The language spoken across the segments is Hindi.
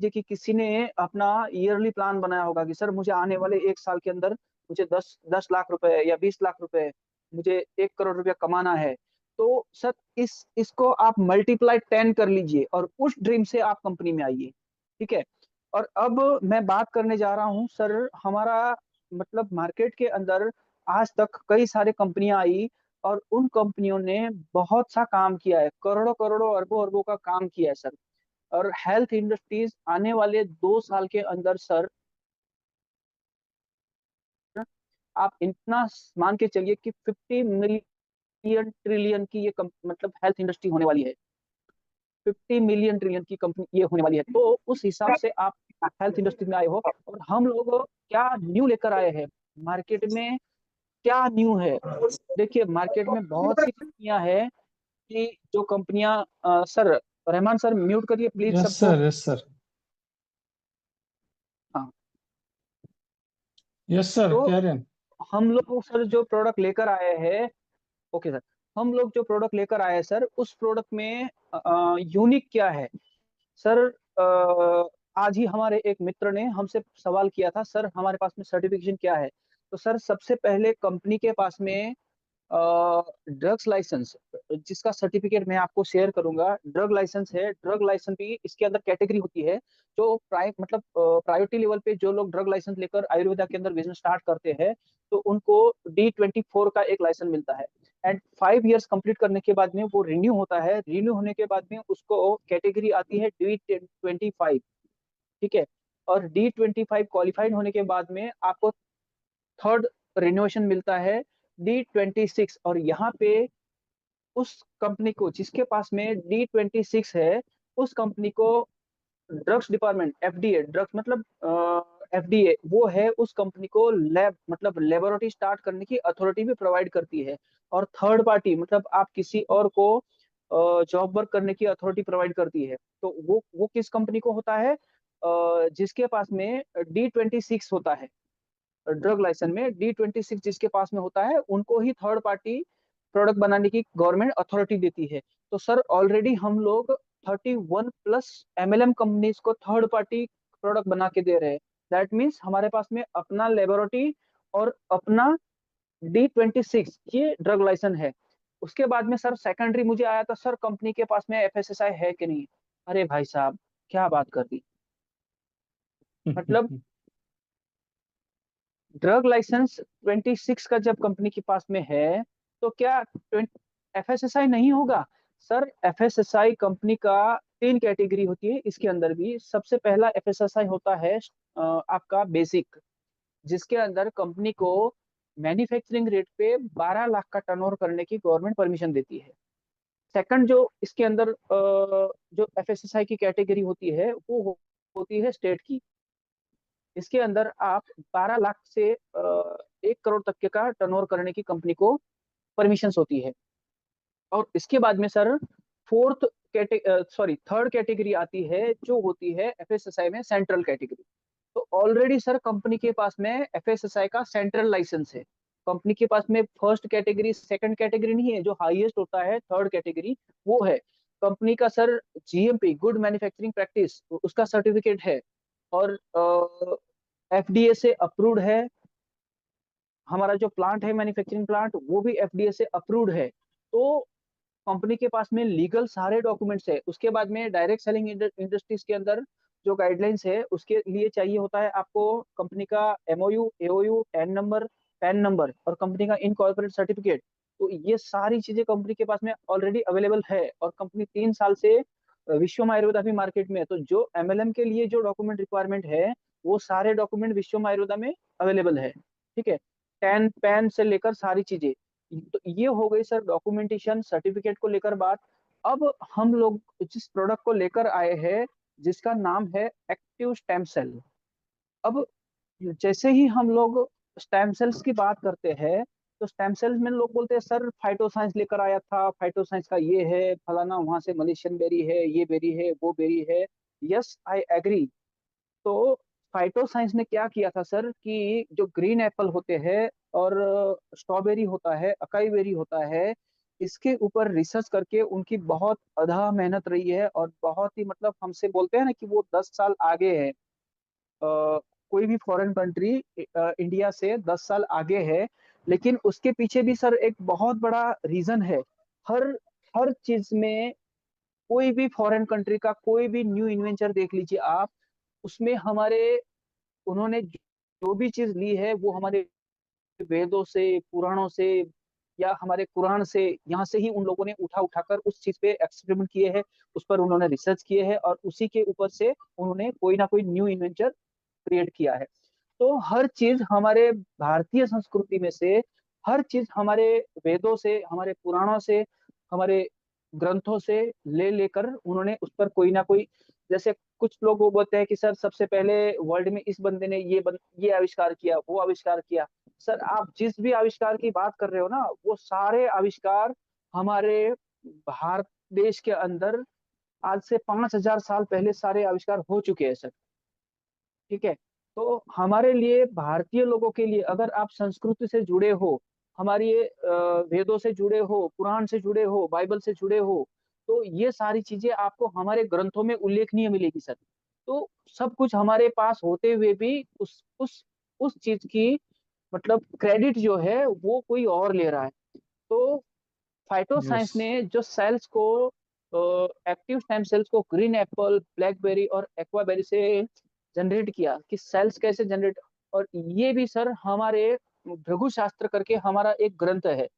लीजिए कि किसी ने अपना ईयरली प्लान बनाया होगा कि सर मुझे आने वाले 1 साल के अंदर मुझे 10 10 लाख रुपए या 20 लाख रुपए, मुझे 1 करोड़ रुपया कमाना है। तो सर इसको आप मल्टीप्लाई 10 कर लीजिए और उस ड्रीम से आप कंपनी में आइए। ठीक है। और अब मैं बात करने जा रहा हूँ सर, हमारा मतलब मार्केट के अंदर आज तक कई सारे कंपनियां आई और उन कंपनियों ने बहुत सा काम किया है, करोड़ों करोड़ों अरबों अरबों का काम किया है सर। और हेल्थ इंडस्ट्रीज आने वाले 2 साल के अंदर सर, आप इतना मान के चलिए कि 50 मिलियन ट्रिलियन की ये मतलब हेल्थ इंडस्ट्री होने वाली है। 50 मिलियन ट्रिलियन की कंपनी ये होने वाली है। तो उस हिसाब से आप हेल्थ इंडस्ट्री में आए हो, और हम लोग क्या न्यू लेकर आए हैं मार्केट में, क्या न्यू है। देखिए मार्केट में बहुत सी कंपनियां हैं कि जो कंपनियां सर, रहमान सर म्यूट करिए प्लीज यस सबको। सर, यस सर, हाँ। यस सर, तो कह रहे हैं। हम लोग सर जो प्रोडक्ट लेकर आए हैं, ओके सर, हम लोग जो प्रोडक्ट लेकर आए हैं सर, उस प्रोडक्ट में यूनिक क्या है सर। आज ही हमारे एक मित्र ने हमसे सवाल किया था, सर हमारे पास में सर्टिफिकेशन क्या है। तो सर सबसे पहले कंपनी के पास में ड्रग्स लाइसेंस, जिसका सर्टिफिकेट मैं आपको शेयर करूंगा, ड्रग लाइसेंस है। ड्रग लाइसेंस भी इसके अंदर कैटेगरी होती है। जो मतलब प्रायोरिटी लेवल पे जो लोग ड्रग लाइसेंस लेकर आयुर्वेदा के अंदर बिजनेस स्टार्ट करते हैं, तो उनको D24 का एक लाइसेंस मिलता है। एंड 5 इयर्स कंप्लीट करने के बाद में वो रिन्यू होता है। रिन्यू होने के बाद में उसको कैटेगरी आती है D25। ठीक है। और D25 क्वालिफाइड होने के बाद में आपको थर्ड रिनोवेशन मिलता है, D26। और यहाँ पे उस कंपनी को जिसके पास में D26 है, उस कंपनी को ड्रग्स डिपार्टमेंट, FDA, ड्रग्स मतलब FDA, वो है उस कंपनी को लैब मतलब लेबोरेटरी स्टार्ट करने की अथॉरिटी भी प्रोवाइड करती है। और थर्ड पार्टी मतलब आप किसी और को जॉब वर्क करने की अथॉरिटी प्रोवाइड करती है। तो वो किस कंपनी को होता है, जिसके पास में D26 होता है। ड्रग लाइसेंस में D26 जिसके पास में होता है, उनको ही थर्ड पार्टी प्रोडक्ट बनाने की गवर्नमेंट अथॉरिटी देती है। तो सर ऑलरेडी हम लोग 31+ MLM कंपनीज को थर्ड पार्टी प्रोडक्ट बना के दे रहे हैं। दैट मीन्स हमारे पास में अपना लेबोरेटरी और अपना D26 ये ड्रग लाइसेंस है। उसके बाद में सर सेकेंडरी मुझे आया था, सर कंपनी के पास में FSSAI है कि नहीं। अरे भाई साहब, क्या बात कर दी। मतलब ड्रग लाइसेंस 26 का जब कंपनी के पास में है, तो क्या FSSAI नहीं होगा। सर FSSAI कंपनी का 3 कैटेगरी होती है इसके अंदर भी। सबसे पहला FSSAI होता है आपका बेसिक, जिसके अंदर कंपनी को मैन्युफैक्चरिंग रेट पे 12 लाख का टर्नओवर करने की गवर्नमेंट परमिशन देती है। सेकंड जो इसके अंदर जो FSSAI की कैटेगरी होती है, वो होती है स्टेट की। इसके अंदर आप 12 लाख से 1 करोड़ तक के का टर्नओवर करने की कंपनी को परमिशन होती है। और इसके बाद में सर फोर्थ थर्ड कैटेगरी आती है, जो होती है FSSAI में सेंट्रल कैटेगरी। तो ऑलरेडी सर कंपनी के पास में FSSAI का सेंट्रल लाइसेंस है। कंपनी के पास में फर्स्ट कैटेगरी सेकंड कैटेगरी नहीं है, जो हाईएस्ट होता है थर्ड कैटेगरी वो है। कंपनी का sir GMP, good manufacturing practice, उसका सर्टिफिकेट है। और FDA से अप्रूव्ड है। हमारा जो प्लांट है मैन्युफैक्चरिंग प्लांट, वो भी FDA से अप्रूव्ड है। तो कंपनी के पास में लीगल सारे डॉक्यूमेंट्स है। उसके बाद में डायरेक्ट सेलिंग इंडस्ट्रीज के अंदर जो गाइडलाइंस है, उसके लिए चाहिए होता है आपको कंपनी का MOU, AOU, tan number, pan number, और कंपनी का इनकॉर्पोरेट सर्टिफिकेट। तो ये सारी चीजें कंपनी के पास में ऑलरेडी अवेलेबल है। और कंपनी 3 साल से विश्वम आयुर्वेदा भी मार्केट में है। तो जो MLM के लिए जो डॉक्यूमेंट रिक्वायरमेंट है, वो सारे डॉक्यूमेंट विश्वम आयुर्वेदा में अवेलेबल है। ठीक है। टैन पैन से लेकर सारी चीजें। तो ये हो गई सर डॉक्यूमेंटेशन सर्टिफिकेट को लेकर बात। अब हम लोग जिस प्रोडक्ट को लेकर आए हैं, जिसका नाम है एक्टिव स्टेम सेल। अब जैसे ही हम लोग स्टेम सेल्स की बात करते हैं, तो स्टेम सेल्स में लोग बोलते हैं सर फाइटो साइंस लेकर आया था, फाइटो साइंस का ये है फलाना, वहां से मलेशियन बेरी है, ये बेरी है, वो बेरी है। Yes I agree. तो फाइटो साइंस ने क्या किया था सर कि जो ग्रीन एप्पल होते हैं और स्ट्रॉबेरी होता है, अकाई बेरी होता है, इसके ऊपर रिसर्च करके उनकी बहुत अथाह मेहनत रही है, और बहुत ही मतलब हमसे बोलते हैं ना कि वो 10 साल आगे है। कोई भी फॉरेन कंट्री इंडिया से 10 साल आगे है, लेकिन उसके पीछे भी सर एक बहुत बड़ा रीजन है। हर हर चीज में, कोई भी फॉरेन कंट्री का कोई भी न्यू इन्वेंचर देख लीजिए आप, उसमें हमारे, उन्होंने जो भी चीज ली है वो हमारे वेदों से, पुराणों से, या हमारे कुरान से, यहाँ से ही उन लोगों ने उठा उठाकर उस चीज पे एक्सपेरिमेंट किए हैं, उस पर उन्होंने रिसर्च किए हैं, और उसी के ऊपर से उन्होंने कोई ना कोई न्यू इन्वेंचर क्रिएट किया है। तो हर चीज हमारे भारतीय संस्कृति में से, हर चीज हमारे वेदों से, हमारे पुराणों से, हमारे ग्रंथों से ले लेकर उन्होंने उस पर कोई ना कोई, जैसे कुछ लोग वो बोलते हैं कि सर सबसे पहले वर्ल्ड में इस बंदे ने ये आविष्कार किया, वो आविष्कार किया। सर आप जिस भी आविष्कार की बात कर रहे हो ना, वो सारे आविष्कार हमारे भारत देश के अंदर आज से 5,000 साल पहले सारे आविष्कार हो चुके हैं सर। ठीक है। तो हमारे लिए, भारतीय लोगों के लिए, अगर आप संस्कृति से जुड़े हो, हमारी ये वेदों से जुड़े हो, पुराण से जुड़े हो, बाइबल से जुड़े हो, तो ये सारी चीजें आपको हमारे ग्रंथों में उल्लेखनीय मिलेगी सर। तो सब कुछ हमारे पास होते हुए भी उस चीज की मतलब क्रेडिट जो है वो कोई और ले रहा है। तो फाइटो यस। साइंस ने जो सेल्स को, एक्टिव स्टेम सेल्स को ग्रीन एप्पल, ब्लैकबेरी और एक्वाबेरी से जनरेट किया, कि सेल्स कैसे जनरेट। और ये भी सर हमारे भृगु शास्त्र करके हमारा एक ग्रंथ है,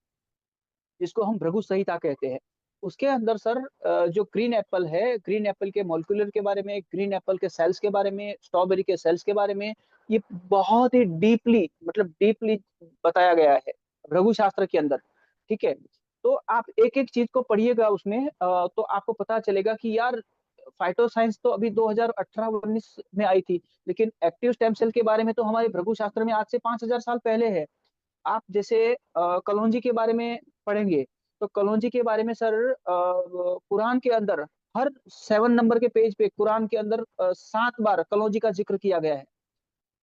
जिसको हम भृगु संहिता कहते हैं। उसके अंदर सर जो ग्रीन एप्पल है, ग्रीन एप्पल के मॉलिक्यूलर के बारे में, ग्रीन एप्पल के सेल्स के बारे में, स्ट्रॉबेरी के सेल्स के बारे में, ये बहुत ही डीपली, मतलब डीपली बताया गया है भृगु शास्त्र के अंदर। ठीक है। तो आप एक एक चीज को पढ़िएगा उसमें, तो आपको पता चलेगा कि यार फाइटो साइंस तो अभी 2018-19 में आई थी, लेकिन एक्टिव स्टेम सेल के बारे में तो हमारे भृगु शास्त्र में आज से 5,000 साल पहले है। आप जैसे कलौंजी के बारे में पढ़ेंगे, तो कलौंजी के बारे में सर कुरान के अंदर हर 7 नंबर के पेज पे कुरान के अंदर 7 बार कलौंजी का जिक्र किया गया है।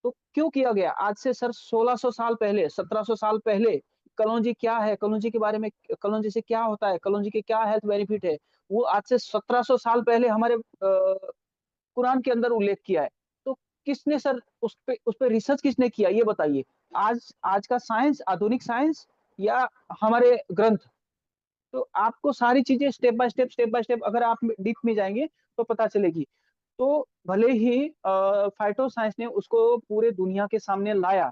तो क्यों किया गया? आज से सर 1600 साल पहले, 1700 साल पहले कलौंजी क्या है, कलौंजी के बारे में, कलौंजी से क्या होता है, कलौंजी के क्या हेल्थ बेनिफिट है, वो आज से 1700 साल पहले हमारे कुरान के अंदर उल्लेख किया है। तो किसने सर उस पे रिसर्च किसने किया, ये बताइए। आज आज का साइंस, आधुनिक साइंस, या हमारे ग्रंथ? तो आपको सारी चीजें स्टेप बाय स्टेप अगर आप डीप में जाएंगे तो पता चलेगी। तो भले ही फाइटो साइंस ने उसको पूरे दुनिया के सामने लाया,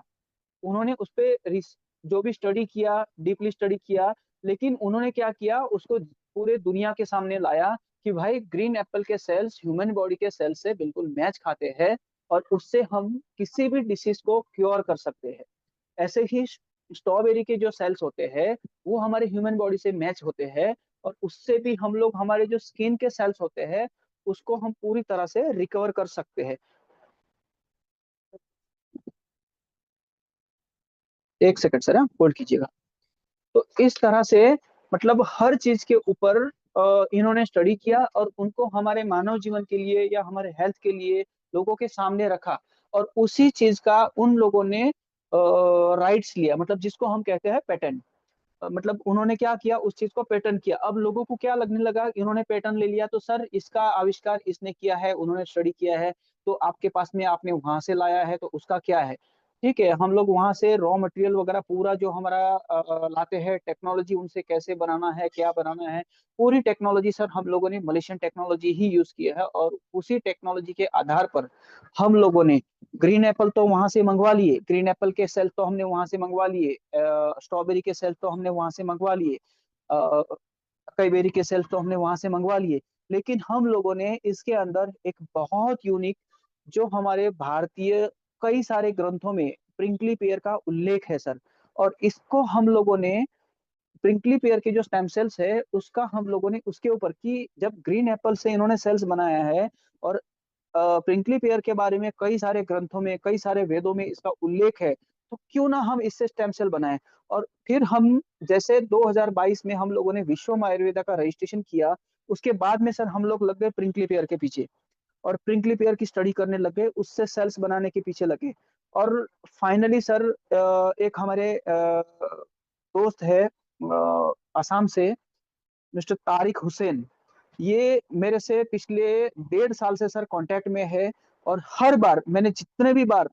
उन्होंने उस पे जो भी स्टडी किया, डीपली स्टडी किया, लेकिन उन्होंने क्या किया, उसको पूरे दुनिया के सामने लाया कि भाई ग्रीन एप्पल के सेल्स ह्यूमन बॉडी के सेल से बिल्कुल मैच खाते हैं, और उससे हम किसी भी डिसीज को क्योर कर सकते हैं। ऐसे ही स्ट्रॉबेरी के जो सेल्स होते हैं वो हमारे ह्यूमन बॉडी से मैच होते हैं, और उससे भी हम लोग, हमारे जो स्किन के सेल्स होते हैं उसको हम पूरी तरह से रिकवर कर सकते हैं। एक सेकंड सर, होल्ड कीजिएगा। तो इस तरह से मतलब हर चीज के ऊपर इन्होंने स्टडी किया, और उनको हमारे मानव जीवन के लिए या हमारे हेल्थ के लिए लोगों के सामने रखा, और उसी चीज का उन लोगों ने राइट्स लिया, मतलब जिसको हम कहते हैं पेटेंट। मतलब उन्होंने क्या किया, उस चीज को पैटर्न किया। अब लोगों को क्या लगने लगा, इन्होंने पैटर्न ले लिया तो सर इसका आविष्कार इसने किया है, उन्होंने स्टडी किया है, तो आपके पास में आपने वहां से लाया है तो उसका क्या है। ठीक है, हम लोग वहां से रॉ मटेरियल वगैरह पूरा जो हमारा लाते हैं, टेक्नोलॉजी उनसे कैसे बनाना है, क्या बनाना है, पूरी टेक्नोलॉजी सर हम लोगों ने मलेशियन टेक्नोलॉजी ही यूज किया है, और उसी टेक्नोलॉजी के आधार पर हम लोगों ने ग्रीन एप्पल तो वहां से मंगवा लिए, ग्रीन एप्पल के सेल तो हमने वहां से मंगवा लिए, स्ट्रॉबेरी के सेल तो हमने वहां से मंगवा लिए, कई बेरी के सेल तो हमने वहां से मंगवा लिए, लेकिन हम लोगों ने इसके अंदर एक बहुत यूनिक, जो हमारे भारतीय कई सारे ग्रंथों में प्रिंकली पेयर का उल्लेख है सर, और इसको हम लोगों ने, प्रिंकली पेयर के जो स्टेम सेल्स है उसका हम लोगों ने उसके ऊपर की, जब ग्रीन एप्पल से इन्होंने सेल्स बनाया है, और प्रिंकली पेयर के बारे में कई सारे ग्रंथों में, कई सारे वेदों में इसका उल्लेख है, तो क्यों ना हम इससे स्टेम सेल बनाएं। और फिर हम जैसे 2022 में हम लोगों ने विश्व आयुर्वेदा का रजिस्ट्रेशन किया, उसके बाद में सर हम लोग लग गए प्रिंकली पेयर के पीछे, और प्रिंकली पेयर की स्टडी करने लगे, उससे सेल्स बनाने के पीछे लगे। और फाइनली सर एक हमारे दोस्त है, असम से, मिस्टर तारिक हुसैन, ये मेरे से पिछले 1.5 साल से सर कांटेक्ट में है। और हर बार मैंने जितने भी बार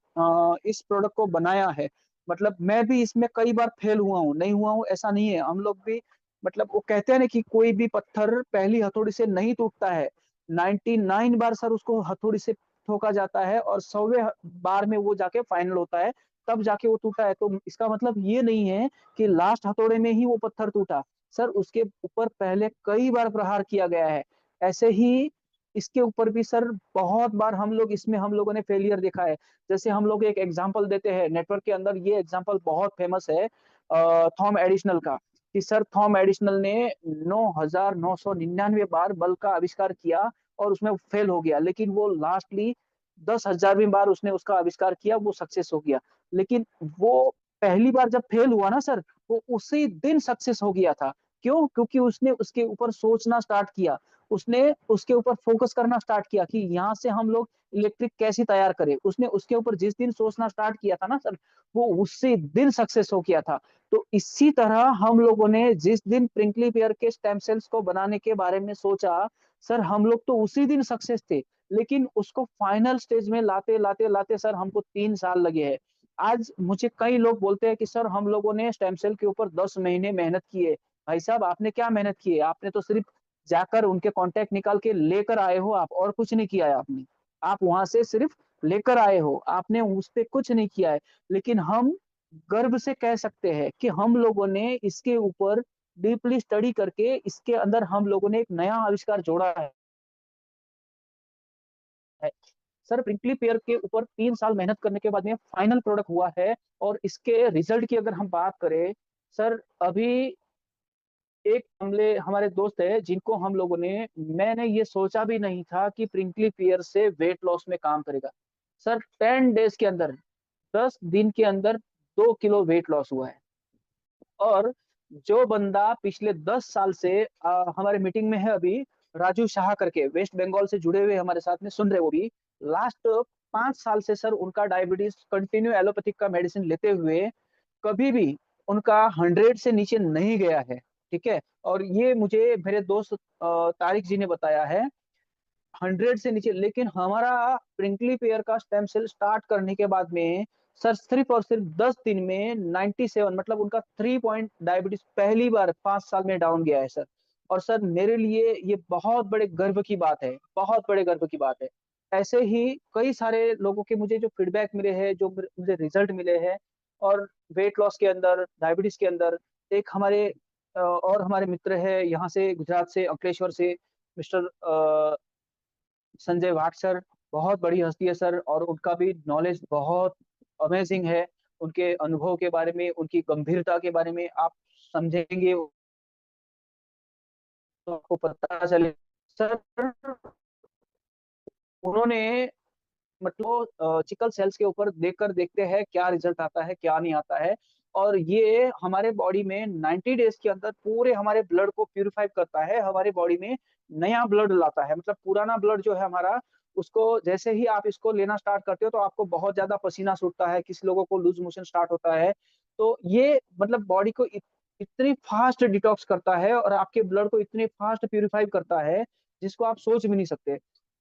इस प्रोडक्ट को बनाया है, मतलब मैं भी इसमें कई बार फेल हुआ हूँ, नहीं हुआ हूँ ऐसा नहीं है, हम लोग भी, मतलब वो कहते हैं ना कि कोई भी पत्थर पहली हथौड़ी से नहीं टूटता है, 99 बार सर उसको हथौड़ी से ठोका जाता है और 100वें बार में वो जाके फाइनल होता है, तब जाके वो टूटा है। तो इसका मतलब ये नहीं है कि लास्ट हथौड़े में ही वो पत्थर टूटा, सर उसके ऊपर पहले कई बार प्रहार किया गया है। ऐसे ही इसके ऊपर भी सर बहुत बार हम लोगों ने फेलियर देखा है। जैसे हम लोग एक एग्जांपल देते हैं नेटवर्क के अंदर, ये एग्जांपल बहुत फेमस है थॉम एडिशनल का, कि सर थॉम एडिशनल ने 9,999 बार बल्ब का आविष्कार किया और उसमें फेल हो गया, लेकिन वो लास्टली 10,000वीं बार उसने उसका आविष्कार किया, वो सक्सेस हो गया। लेकिन वो पहली बार जब फेल हुआ ना सर, वो उसी दिन सक्सेस हो गया था। क्यों? क्योंकि उसने उसके ऊपर सोचना स्टार्ट किया, उसने उसके ऊपर फोकस करना स्टार्ट किया कि यहाँ से हम लोग इलेक्ट्रिक कैसे तैयार करें। उसने उसके ऊपर जिस दिन सोचना स्टार्ट किया था ना सर, वो उसी दिन सक्सेस हो गया था। तो इसी तरह हम लोगों ने जिस दिन प्रिंकली पेयर के स्टेम सेल्स को बनाने के बारे में सोचा, सर हम लोग तो उसी दिन सक्सेस थे, लेकिन उसको फाइनल स्टेज में लाते लाते लाते सर हमको 3 साल लगे हैं। आज मुझे कई लोग बोलते हैं कि सर हम लोगों ने स्टेम सेल के ऊपर 10 महीने मेहनत की है। भाई साहब आपने क्या मेहनत की है? आपने तो सिर्फ जाकर उनके कांटेक्ट निकाल के लेकर आए हो, आप और कुछ नहीं किया है आपने। आप वहां से सिर्फ लेकर आए हो, आपने उस पे कुछ नहीं किया है। लेकिन हम गर्व से कह सकते हैं कि हम लोगों ने इसके ऊपर डीपली स्टडी करके इसके अंदर हम लोगों ने एक नया आविष्कार जोड़ा है। सर प्रिंकली पेयर के ऊपर 3 साल मेहनत करने के बाद में फाइनल प्रोडक्ट हुआ है। और इसके रिजल्ट की अगर हम बात करें सर, अभी एक हमले हमारे दोस्त है जिनको हम लोगों ने, मैंने ये सोचा भी नहीं था कि प्रिंकली पेयर से वेट लॉस में काम करेगा। सर 10 डेज के अंदर, 10 दिन के अंदर 2 किलो वेट लॉस हुआ है। और जो बंदा पिछले 10 साल से हमारे मीटिंग में है अभी, राजू शाह करके, वेस्ट बंगाल से जुड़े हुए हमारे साथ में सुन रहे, वो भी लास्ट 5 साल से सर उनका डायबिटीज कंटिन्यू एलोपैथिक का मेडिसिन लेते हुए कभी भी उनका 100 से नीचे नहीं गया है। ठीक है, और ये मुझे मेरे दोस्त तारिक जी ने बताया है, 100 से नीचे। लेकिन हमारा प्रिंकली पेयर का स्टेम सेल स्टार्ट करने के बाद में सर सिर्फ और सिर्फ 10 दिन में 97, मतलब उनका 3 पॉइंट डायबिटीज पहली बार 5 साल में डाउन गया है सर। और सर मेरे लिए ये बहुत बड़े गर्व की बात है, बहुत बड़े गर्व की बात है। ऐसे ही कई सारे लोगों के मुझे जो फीडबैक मिले हैं, जो मुझे रिजल्ट मिले हैं, और वेट लॉस के अंदर, डायबिटीज के अंदर, एक हमारे और हमारे मित्र है यहाँ से गुजरात से, अंकलेश्वर से, मिस्टर संजय वाट सर, बहुत बड़ी हस्ती है सर, और उनका भी नॉलेज बहुत अमेजिंग है। उनके अनुभव के बारे में, उनकी गंभीरता के बारे में आप समझेंगे तो आपको पता चले सर। उन्होंने, मतलब चिकल सेल्स के ऊपर देखकर देखते हैं क्या रिजल्ट आता है क्या नहीं आता है। और ये हमारे बॉडी में 90 डेज के अंदर पूरे हमारे ब्लड को प्यूरिफाई करता है, हमारे बॉडी में नया ब्लड लाता है। मतलब पुराना ब्लड जो है हमारा, उसको जैसे ही आप इसको लेना स्टार्ट करते हो तो आपको बहुत ज्यादा पसीना छूटता है, किसी लोगों को लूज मोशन स्टार्ट होता है। तो ये मतलब बॉडी को इतनी फास्ट डिटॉक्स करता है और आपके ब्लड को इतनी फास्ट प्यूरिफाई करता है, जिसको आप सोच भी नहीं सकते।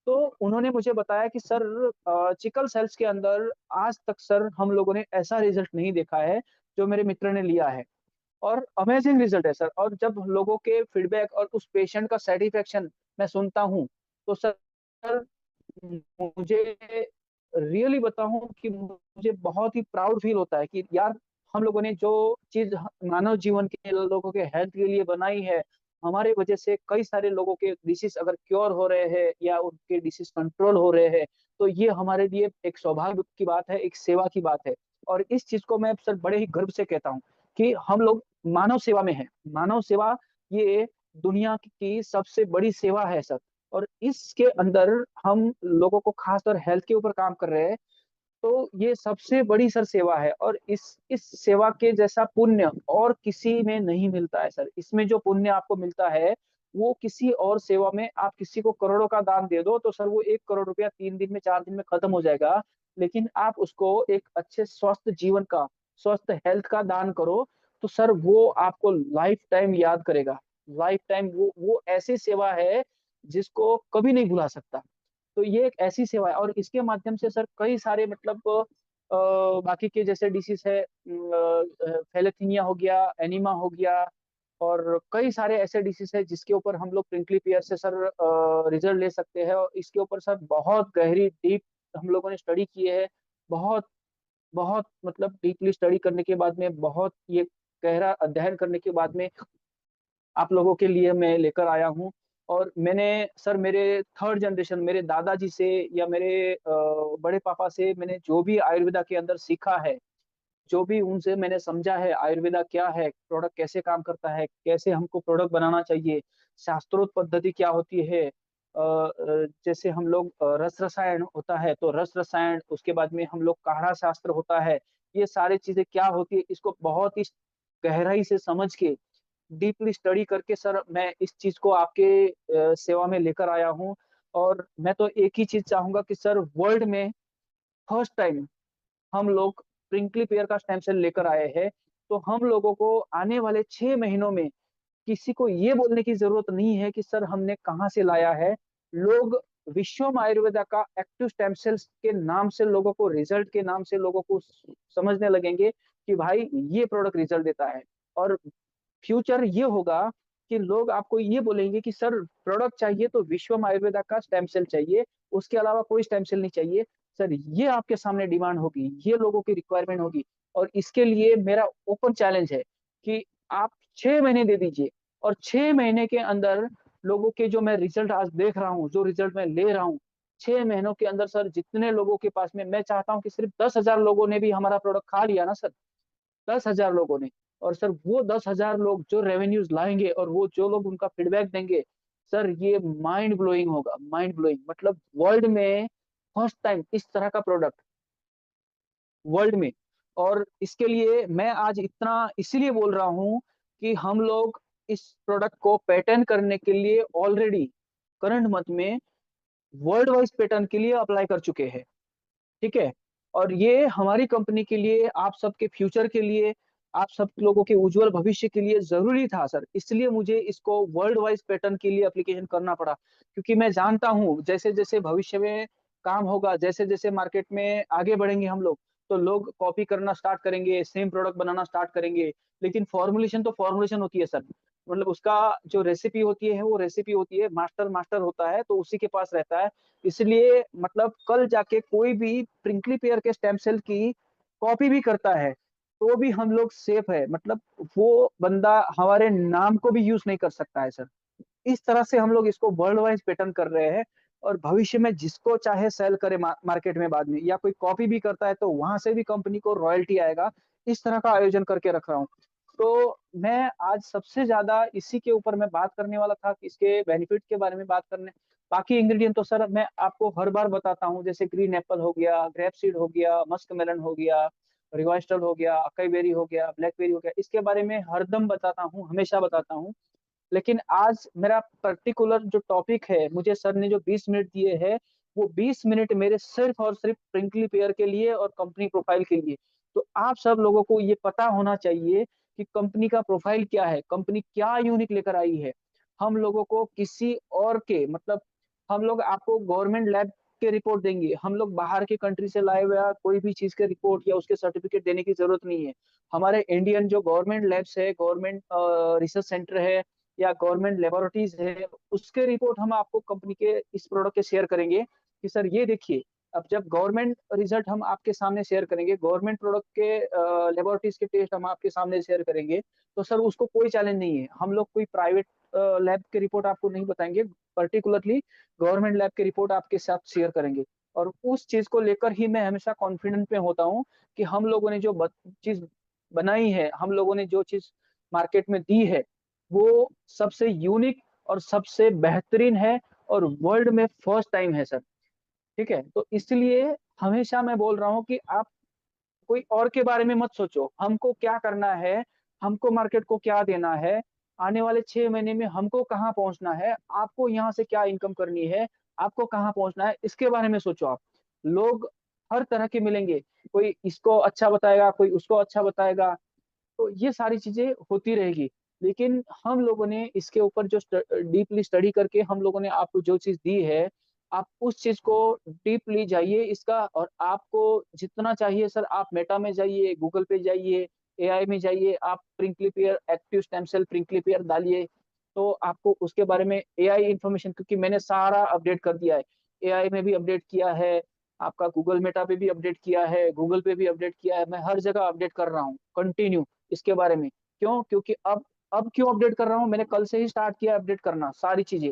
तो उन्होंने मुझे बताया कि सर चिकल सेल्स के अंदर आज तक सर हम लोगों ने ऐसा रिजल्ट नहीं देखा है जो मेरे मित्र ने लिया है। और अमेजिंग रिजल्ट है सर। और जब लोगों के फीडबैक और उस पेशेंट का सेटिस्फेक्शन मैं सुनता हूँ, तो सर मुझे रियली बताऊं कि मुझे बहुत ही प्राउड फील होता है कि यार हम लोगों ने जो चीज मानव जीवन के लोगों के हेल्थ के लिए बनाई है, हमारे वजह से कई सारे लोगों के डिसीज अगर क्योर हो रहे हैं या उनके डिसीज कंट्रोल हो रहे हैं, तो ये हमारे लिए एक सौभाग्य की बात है, एक सेवा की बात है। और इस चीज को मैं सर बड़े ही गर्व से कहता हूँ कि हम लोग मानव सेवा में हैं। मानव सेवा ये दुनिया की सबसे बड़ी सेवा है सर। और इसके अंदर हम लोगों को खासकर हेल्थ के ऊपर काम कर रहे हैं, तो ये सबसे बड़ी सर सेवा है। और इस सेवा के जैसा पुण्य और किसी में नहीं मिलता है सर। इसमें जो पुण्य आपको मिलता है, वो किसी और सेवा में, आप किसी को करोड़ों का दान दे दो तो सर वो 1 करोड़ रुपया 3 दिन में 4 दिन में खत्म हो जाएगा। लेकिन आप उसको एक अच्छे स्वस्थ जीवन का, स्वस्थ हेल्थ का दान करो, तो सर वो आपको लाइफ टाइम याद करेगा। लाइफ टाइम वो ऐसी सेवा है जिसको कभी नहीं भुला सकता। तो ये एक ऐसी सेवा है, और इसके माध्यम से सर कई सारे मतलब बाकी के जैसे डिसीज है, थैलेसीमिया हो गया, एनीमा हो गया, और कई सारे ऐसे डिसीज है जिसके ऊपर हम लोग प्रिंकली पेयर से सर रिजल्ट ले सकते हैं। और इसके ऊपर सर बहुत गहरी डीप हम लोगों ने स्टडी की है। बहुत बहुत मतलब डीपली स्टडी करने के बाद में, बहुत ये गहरा अध्ययन करने के बाद में आप लोगों के लिए मैं लेकर आया हूँ। और मैंने सर मेरे थर्ड जनरेशन, मेरे दादाजी से या मेरे बड़े पापा से मैंने जो भी आयुर्वेदा के अंदर सीखा है, जो भी उनसे मैंने समझा है आयुर्वेदा क्या है, प्रोडक्ट कैसे काम करता है, कैसे हमको प्रोडक्ट बनाना चाहिए, शास्त्रोक्त पद्धति क्या होती है, जैसे हम लोग रस रसायन होता है तो रस रसायन, उसके बाद में हम लोग काढ़ा शास्त्र होता है, ये सारी चीजें क्या होती है, इसको बहुत ही गहराई से समझ के डीपली स्टडी करके सर मैं इस चीज को आपके सेवा में लेकर आया हूँ। और मैं तो एक ही चीज चाहूंगा कि सर वर्ल्ड में फर्स्ट टाइम हम लोग प्रिंकली पेयर का स्टेम सेल लेकर आए हैं। तो हम लोगों को आने वाले 6 महीनों में किसी को ये बोलने की जरूरत नहीं है कि सर हमने कहाँ से लाया है। लोग विश्वम आयुर्वेदा का एक्टिव स्टेम सेल्स के नाम से लोगों को, रिजल्ट के नाम से लोगों को समझने लगेंगे कि भाई ये प्रोडक्ट रिजल्ट देता है। और फ्यूचर ये होगा कि लोग आपको ये बोलेंगे कि सर प्रोडक्ट चाहिए तो विश्वम आयुर्वेदा का स्टेम सेल चाहिए, उसके अलावा कोई स्टेम सेल नहीं चाहिए। सर ये आपके सामने डिमांड होगी, ये लोगों की रिक्वायरमेंट होगी। और इसके लिए मेरा ओपन चैलेंज है कि आप 6 महीने दे दीजिए, और 6 महीने के अंदर लोगों के जो मैं रिजल्ट आज देख रहा हूँ, जो रिजल्ट मैं ले रहा हूँ, 6 महीनों के अंदर सर जितने लोगों के पास में, मैं चाहता हूँ कि सिर्फ 10,000 लोगों ने भी हमारा प्रोडक्ट खा लिया ना सर, 10,000 लोगों ने, और सर वो 10,000 लोग जो रेवेन्यूज लाएंगे और वो जो लोग उनका फीडबैक देंगे, सर ये माइंड ब्लोइंग होगा, माइंड ब्लोइंग। मतलब वर्ल्ड में फर्स्ट टाइम इस तरह का प्रोडक्ट वर्ल्ड में। और इसके लिए मैं आज इतना इसीलिए बोल रहा हूँ कि हम लोग इस प्रोडक्ट को पेटेंट करने के लिए ऑलरेडी करंट मंथ में वर्ल्ड वाइज पेटेंट के लिए अप्लाई कर चुके हैं। ठीक है। और ये हमारी कंपनी के लिए, आप सबके फ्यूचर के लिए, आप सब लोगों के उज्जवल भविष्य के लिए जरूरी था सर। इसलिए मुझे इसको वर्ल्ड वाइज पैटर्न के लिए एप्लीकेशन करना पड़ा, क्योंकि मैं जानता हूँ जैसे जैसे भविष्य में काम होगा, जैसे जैसे मार्केट में आगे बढ़ेंगे हम लोग, तो लोग कॉपी करना स्टार्ट करेंगे, सेम प्रोडक्ट बनाना स्टार्ट करेंगे। लेकिन फॉर्मुलेशन तो फॉर्मुलेशन होती है सर, मतलब उसका जो रेसिपी होती है वो रेसिपी होती है, मास्टर मास्टर होता है तो उसी के पास रहता है। इसलिए मतलब कल जाके कोई भी प्रिंकली पेयर के स्टेम सेल की कॉपी भी करता है तो भी हम लोग सेफ है, मतलब वो बंदा हमारे नाम को भी यूज नहीं कर सकता है सर। इस तरह से हम लोग इसको वर्ल्ड वाइज पैटर्न कर रहे हैं। और भविष्य में जिसको चाहे सेल करे मार्केट में बाद में, या कोई कॉपी भी करता है तो वहां से भी कंपनी को रॉयल्टी आएगा। इस तरह का आयोजन करके रख रहा हूँ। तो मैं आज सबसे ज्यादा इसी के ऊपर मैं बात करने वाला था कि इसके बेनिफिट के बारे में बात करने। बाकी इंग्रेडिएंट तो सर मैं आपको हर बार बताता हूँ, जैसे ग्रीन एप्पल हो गया, ग्रेप सीड हो गया, मस्क मेलन हो गया, रिवाइस्टल हो गया, अकाई बेरी हो गया, ब्लैकबेरी हो गया, इसके बारे में हरदम बताता हूँ, हमेशा बताता हूँ। लेकिन आज मेरा पर्टिकुलर जो टॉपिक है, मुझे सर ने जो 20 मिनट दिए हैं, वो 20 मिनट मेरे सिर्फ और सिर्फ प्रिंकली पेयर के लिए और कंपनी प्रोफाइल के लिए। तो आप सब लोगों को ये पता होना चाहिए कि कंपनी का प्रोफाइल क्या है, कंपनी क्या यूनिक लेकर आई है। हम लोगों को किसी और के मतलब, हम लोग आपको गवर्नमेंट लैब के रिपोर्ट देंगे, हम लोग बाहर के कंट्री से लाए हुए कोई भी चीज के रिपोर्ट या उसके सर्टिफिकेट देने की जरूरत नहीं है। हमारे इंडियन जो गवर्नमेंट लैब्स है, गवर्नमेंट रिसर्च सेंटर है, या गवर्नमेंट लेबोरेटरीज है, उसके रिपोर्ट हम आपको कंपनी के इस प्रोडक्ट के शेयर करेंगे कि सर ये देखिए। अब जब गवर्नमेंट रिजल्ट हम आपके सामने शेयर करेंगे, गवर्नमेंट प्रोडक्ट के लेबोरेटरीज के टेस्ट हम आपके सामने शेयर करेंगे, तो सर उसको कोई चैलेंज नहीं है। हम लोग कोई प्राइवेट लैब के रिपोर्ट आपको नहीं बताएंगे, पर्टिकुलरली गवर्नमेंट लैब के रिपोर्ट आपके साथ शेयर करेंगे। और उस चीज को लेकर ही मैं हमेशा कॉन्फिडेंट में होता हूँ कि हम लोगों ने जो चीज बनाई है, हम लोगों ने जो चीज मार्केट में दी है, वो सबसे यूनिक और सबसे बेहतरीन है, और वर्ल्ड में फर्स्ट टाइम है सर। ठीक है। तो इसलिए हमेशा मैं बोल रहा हूँ कि आप कोई और के बारे में मत सोचो, हमको क्या करना है, हमको मार्केट को क्या देना है, आने वाले 6 महीने में हमको कहाँ पहुंचना है, आपको यहाँ से क्या इनकम करनी है, आपको कहाँ पहुंचना है, इसके बारे में सोचो आप। लोग हर तरह के मिलेंगे, कोई इसको अच्छा बताएगा, कोई उसको अच्छा बताएगा, तो ये सारी चीजें होती रहेगी। लेकिन हम लोगों ने इसके ऊपर जो डीपली स्टडी करके हम लोगों ने आपको जो चीज दी है, आप उस चीज को डीपली जाइए इसका, और आपको जितना चाहिए सर, आप मेटा में जाइए, गूगल पे जाइए, एआई में जाइए, आप प्रिंक्लिपियर एक्टिव स्टेम सेल प्रिंक्लिपियर डालिए, तो आपको उसके बारे में एआई इंफॉर्मेशन, क्योंकि मैंने सारा अपडेट कर दिया है, एआई में भी अपडेट किया है, आपका गूगल मेटा पे भी अपडेट किया है, गूगल पे भी अपडेट किया है, मैं हर जगह अपडेट कर रहा हूँ कंटिन्यू इसके बारे में। क्यों? क्योंकि अब क्यों अपडेट कर रहा हूँ, मैंने कल से ही स्टार्ट किया अपडेट करना सारी चीजें।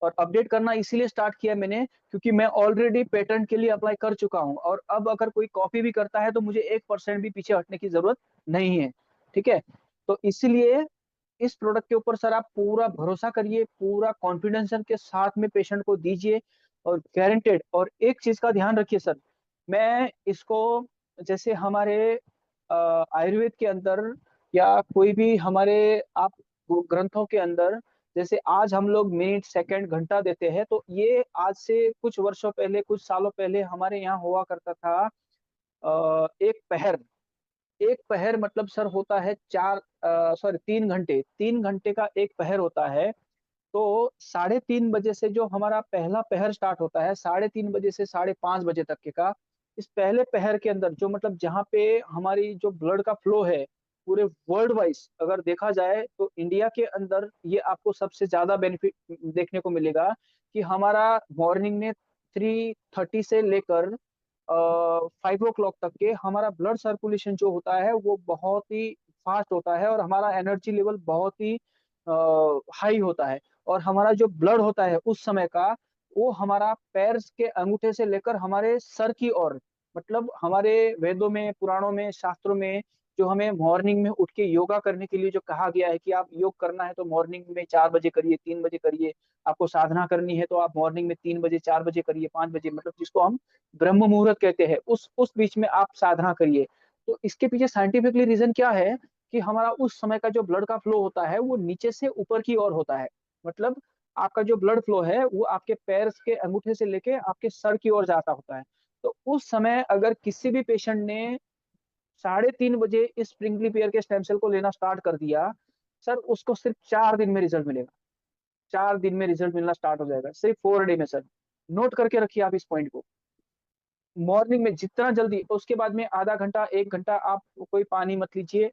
और अपडेट करना इसीलिए स्टार्ट किया मैंने, क्योंकि मैं ऑलरेडी पेटेंट के लिए अप्लाई कर चुका हूँ, और अब अगर कोई कॉपी भी करता है तो मुझे 1% भी पीछे हटने की जरूरत नहीं है। ठीक है? तो इसलिए इस प्रोडक्ट के ऊपर सर आप पूरा भरोसा करिए, पूरा कॉन्फिडेंस के साथ में पेशेंट को दीजिए, और गारंटेड। और एक चीज का ध्यान रखिए सर, मैं इसको, जैसे हमारे आयुर्वेद के अंदर या कोई भी हमारे आप ग्रंथों के अंदर, जैसे आज हम लोग मिनट सेकंड घंटा देते हैं, तो ये आज से कुछ वर्षों पहले, कुछ सालों पहले हमारे यहाँ हुआ करता था एक पहर। एक पहर मतलब सर होता है 3 घंटे, 3 घंटे का एक पहर होता है। तो 3:30 बजे से जो हमारा पहला पहर स्टार्ट होता है, 3:30 बजे से 5:30 बजे तक के का, इस पहले पहर के अंदर जो मतलब जहाँ पे हमारी जो ब्लड का फ्लो है, पूरे वर्ल्ड वाइज अगर देखा जाए तो इंडिया के अंदर ये आपको सबसे ज्यादा बेनिफिट देखने को मिलेगा, कि हमारा मॉर्निंग में 3:30 से लेकर 5 o'clock तक के हमारा ब्लड सर्कुलेशन जो होता है वो बहुत ही फास्ट होता है, और हमारा एनर्जी लेवल बहुत ही हाई होता है। और हमारा जो ब्लड होता है उस समय का, वो हमारा पैर के अंगूठे से लेकर हमारे सर की ओर, मतलब हमारे वेदों में, पुराणों में, शास्त्रों में जो हमें मॉर्निंग में उठ के योगा करने के लिए जो कहा गया है कि आप योग करना है तो मॉर्निंग में 4 बजे करिए, 3 बजे करिए, आपको साधना करनी है तो आप मॉर्निंग में 3 बजे, 4 बजे करिए, 5 बजे, मतलब जिसको हम ब्रह्म मुहूर्त कहते हैं, उस बीच में आप साधना करिए। तो इसके पीछे साइंटिफिकली रीजन क्या है, कि हमारा उस समय का जो ब्लड का फ्लो होता है वो नीचे से ऊपर की ओर होता है। मतलब आपका जो ब्लड फ्लो है वो आपके पैर के अंगूठे से लेके आपके सर की ओर जाता होता है। तो उस समय अगर किसी भी पेशेंट ने 3:30 बजे इस स्प्रिंगली पेयर के स्टेम सेल को लेना स्टार्ट कर दिया, सर उसको सिर्फ 4 दिन में रिजल्ट मिलेगा। 4 दिन में रिजल्ट मिलना स्टार्ट हो जाएगा, सिर्फ 4 डे में सर। नोट करके रखिए आप इस पॉइंट को। मॉर्निंग में जितना जल्दी, उसके बाद में आधा घंटा 1 घंटा आप कोई पानी मत लीजिए,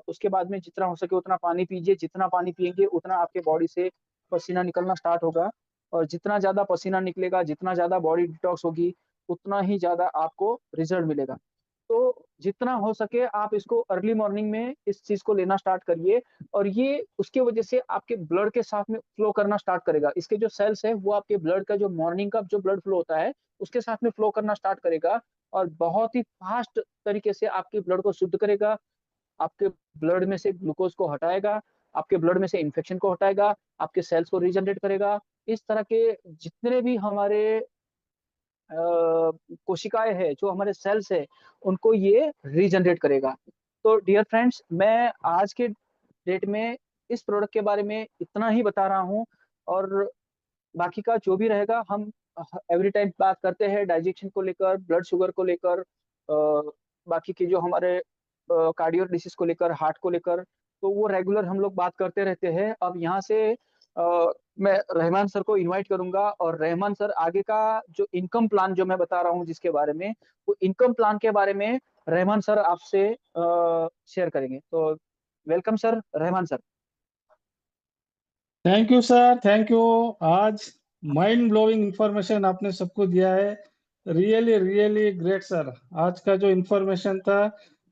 उसके बाद में जितना हो सके उतना पानी पीजिए, जितना पानी पियेंगे उतना आपके बॉडी से पसीना निकलना स्टार्ट होगा, और जितना ज्यादा पसीना निकलेगा, जितना ज्यादा बॉडी डिटॉक्स होगी, उतना ही ज्यादा आपको रिजल्ट मिलेगा। तो जितना हो सके आप इसको अर्ली मॉर्निंग में इस चीज को लेना स्टार्ट करिए, और ये उसके वजह से आपके ब्लड के साथ में फ्लो करना स्टार्ट करेगा। इसके जो सेल्स है वो आपके ब्लड का जो मॉर्निंग का जो ब्लड फ्लो होता है उसके साथ में फ्लो करना स्टार्ट करेगा, और बहुत ही फास्ट तरीके से आपके ब्लड को शुद्ध करेगा, आपके ब्लड में से ग्लूकोज को हटाएगा, आपके ब्लड में से इन्फेक्शन को हटाएगा, आपके सेल्स को रीजनरेट करेगा। इस तरह के जितने भी हमारे कोशिकाएं हैं, जो हमारे सेल्स है, उनको ये रीजनरेट करेगा। तो डियर फ्रेंड्स, मैं आज के डेट में इस प्रोडक्ट के बारे में इतना ही बता रहा हूँ, और बाकी का जो भी रहेगा हम एवरी टाइम बात करते हैं डाइजेशन को लेकर, ब्लड शुगर को लेकर, बाकी के जो हमारे कार्डियो डिसीज को लेकर, हार्ट को लेकर, तो वो रेगुलर हम लोग बात करते रहते हैं। अब यहाँ से मैं रहमान सर को इनवाइट करूंगा, और रहमान सर आगे का जो इनकम प्लान जो मैं बता रहा हूँ जिसके बारे में, वो इनकम प्लान के बारे में रहमान सर आपसे शेयर करेंगे। तो welcome sir, Rahman sir. Thank you sir, thank you. आज माइंड ब्लोइंग इंफॉर्मेशन आपने सबको दिया है। Really really great sir. आज का जो इंफॉर्मेशन था,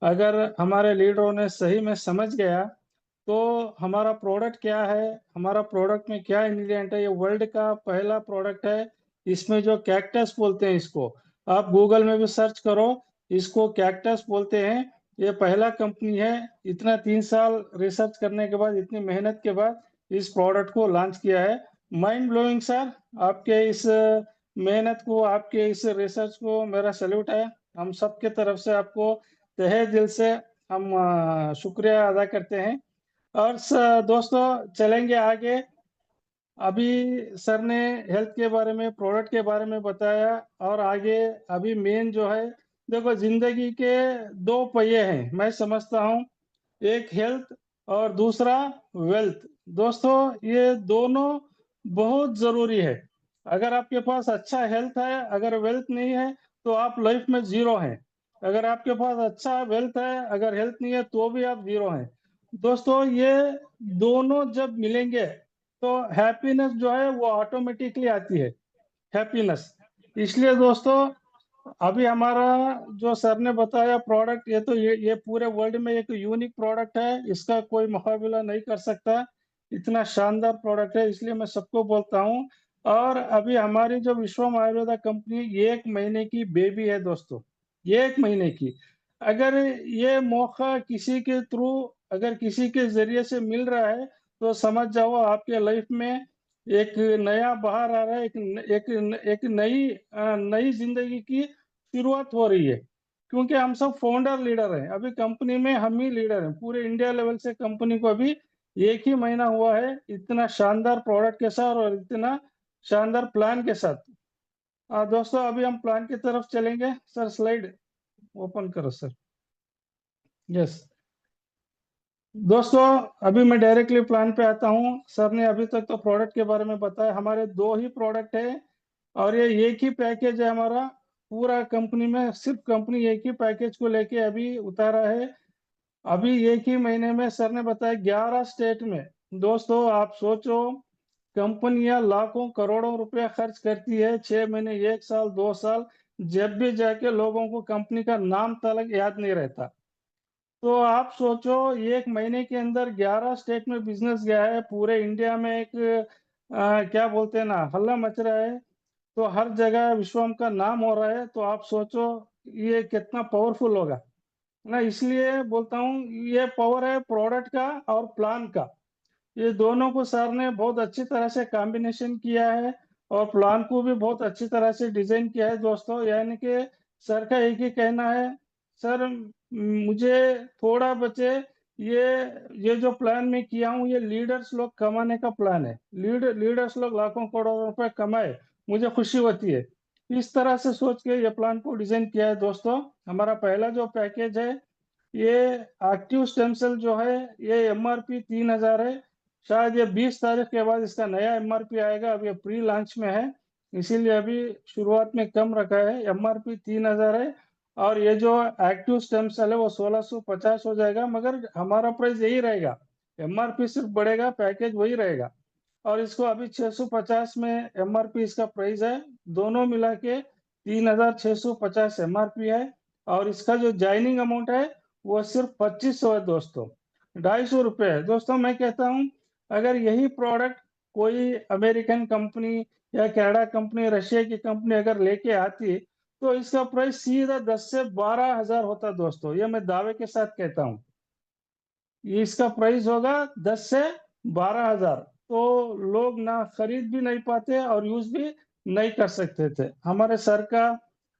अगर हमारे लीडरों ने सही में समझ गया तो हमारा प्रोडक्ट क्या है, हमारा प्रोडक्ट में क्या इंग्रेडिएंट है। ये वर्ल्ड का पहला प्रोडक्ट है। इसमें जो कैक्टस बोलते हैं, इसको आप गूगल में भी सर्च करो, इसको कैक्टस बोलते हैं। ये पहला कंपनी है, इतना 3 साल रिसर्च करने के बाद, इतनी मेहनत के बाद इस प्रोडक्ट को लॉन्च किया है। Mind blowing sir. आपके इस मेहनत को, आपके इस रिसर्च को मेरा सैल्यूट है। हम सबके तरफ से आपको तहे दिल से हम शुक्रिया अदा करते हैं। और दोस्तों, चलेंगे आगे। अभी सर ने हेल्थ के बारे में, प्रोडक्ट के बारे में बताया, और आगे अभी मेन जो है देखो, जिंदगी के दो पहिए हैं मैं समझता हूँ, एक हेल्थ और दूसरा वेल्थ। दोस्तों, ये दोनों बहुत जरूरी है। अगर आपके पास अच्छा हेल्थ है, अगर वेल्थ नहीं है, तो आप लाइफ में जीरो हैं। अगर आपके पास अच्छा वेल्थ है, अगर हेल्थ नहीं है, तो भी आप जीरो हैं। दोस्तों, ये दोनों जब मिलेंगे तो हैप्पीनेस जो है वो ऑटोमेटिकली आती है, हैप्पीनेस। इसलिए दोस्तों, अभी हमारा जो सर ने बताया प्रोडक्ट, ये तो ये पूरे वर्ल्ड में एक यूनिक प्रोडक्ट है, इसका कोई मुकाबला नहीं कर सकता। इतना शानदार प्रोडक्ट है, इसलिए मैं सबको बोलता हूँ। और अभी हमारी जो विश्वम आयुर्वेदा कंपनी 1 महीने की बेबी है दोस्तों, 1 महीने की। अगर ये मौका किसी के थ्रू, अगर किसी के जरिए से मिल रहा है, तो समझ जाओ आपके लाइफ में एक नया बहार आ रहा है, एक नई नई जिंदगी की शुरुआत हो रही है। क्योंकि हम सब फाउंडर लीडर हैं, अभी कंपनी में हम ही लीडर हैं पूरे इंडिया लेवल से। कंपनी को अभी 1 ही महीना हुआ है, इतना शानदार प्रोडक्ट के साथ और इतना शानदार प्लान के साथ। दोस्तों, अभी हम प्लान की तरफ चलेंगे। सर, स्लाइड ओपन करो सर। यस दोस्तों, अभी मैं डायरेक्टली प्लान पे आता हूँ। सर ने अभी तक तो प्रोडक्ट के बारे में बताया, हमारे दो ही प्रोडक्ट है और ये एक ही पैकेज है हमारा। पूरा कंपनी में सिर्फ कंपनी एक ही पैकेज को लेके अभी उतारा है। अभी 1 ही महीने में सर ने बताया 11 स्टेट में। दोस्तों, आप सोचो, कंपनियां लाखों करोड़ों रुपया खर्च करती है, 6 महीने, 1 साल, 2 साल, जब भी जाके लोगों को कंपनी का नाम तलक याद नहीं रहता। तो आप सोचो, 1 महीने के अंदर 11 स्टेट में बिजनेस गया है, पूरे इंडिया में एक क्या बोलते हैं ना, हल्ला मच रहा है। तो हर जगह विश्वम का नाम हो रहा है, तो आप सोचो ये कितना पावरफुल होगा ना। इसलिए बोलता हूँ, ये पावर है प्रोडक्ट का और प्लान का। ये दोनों को सर ने बहुत अच्छी तरह से कॉम्बिनेशन किया है और प्लान को भी बहुत अच्छी तरह से डिजाइन किया है दोस्तों। यानी कि सर का एक ही कहना है, सर मुझे थोड़ा बचे, ये ये जो प्लान मैं किया हूँ ये लीडर्स लोग कमाने का प्लान है। लीडर्स लोग लाखों करोड़ों रुपए कमाए, मुझे खुशी होती है। इस तरह से सोच के ये प्लान को डिजाइन किया है दोस्तों। हमारा पहला जो पैकेज है, ये एक्टिव स्टेम सेल जो है, ये MRP 3,000 है। शायद ये 20 तारीख के बाद इसका नया MRP आएगा, अब ये प्री लॉन्च में है, इसीलिए अभी शुरुआत में कम रखा है। MRP 3,000 है और ये जो एक्टिव स्टेम सेल है वो 1,650 हो जाएगा, मगर हमारा प्राइस यही रहेगा। MRP सिर्फ बढ़ेगा, पैकेज वही रहेगा। और इसको अभी 650 में MRP इसका प्राइस है। दोनों मिला के 3,650 MRP है। और इसका जो ज्वाइनिंग अमाउंट है वो सिर्फ 2500 है दोस्तों, 250 रुपये है। दोस्तों, मैं कहता हूँ, अगर यही प्रोडक्ट कोई अमेरिकन कंपनी या कनाडा कंपनी, रशिया की कंपनी अगर लेके आती, तो इसका प्राइस सीधा 10 से 12 हजार होता दोस्तों, ये मैं दावे के साथ कहता हूँ। ये इसका प्राइस होगा 10 से 12 हजार। तो लोग ना खरीद भी नहीं पाते और यूज भी नहीं कर सकते थे। हमारे सर का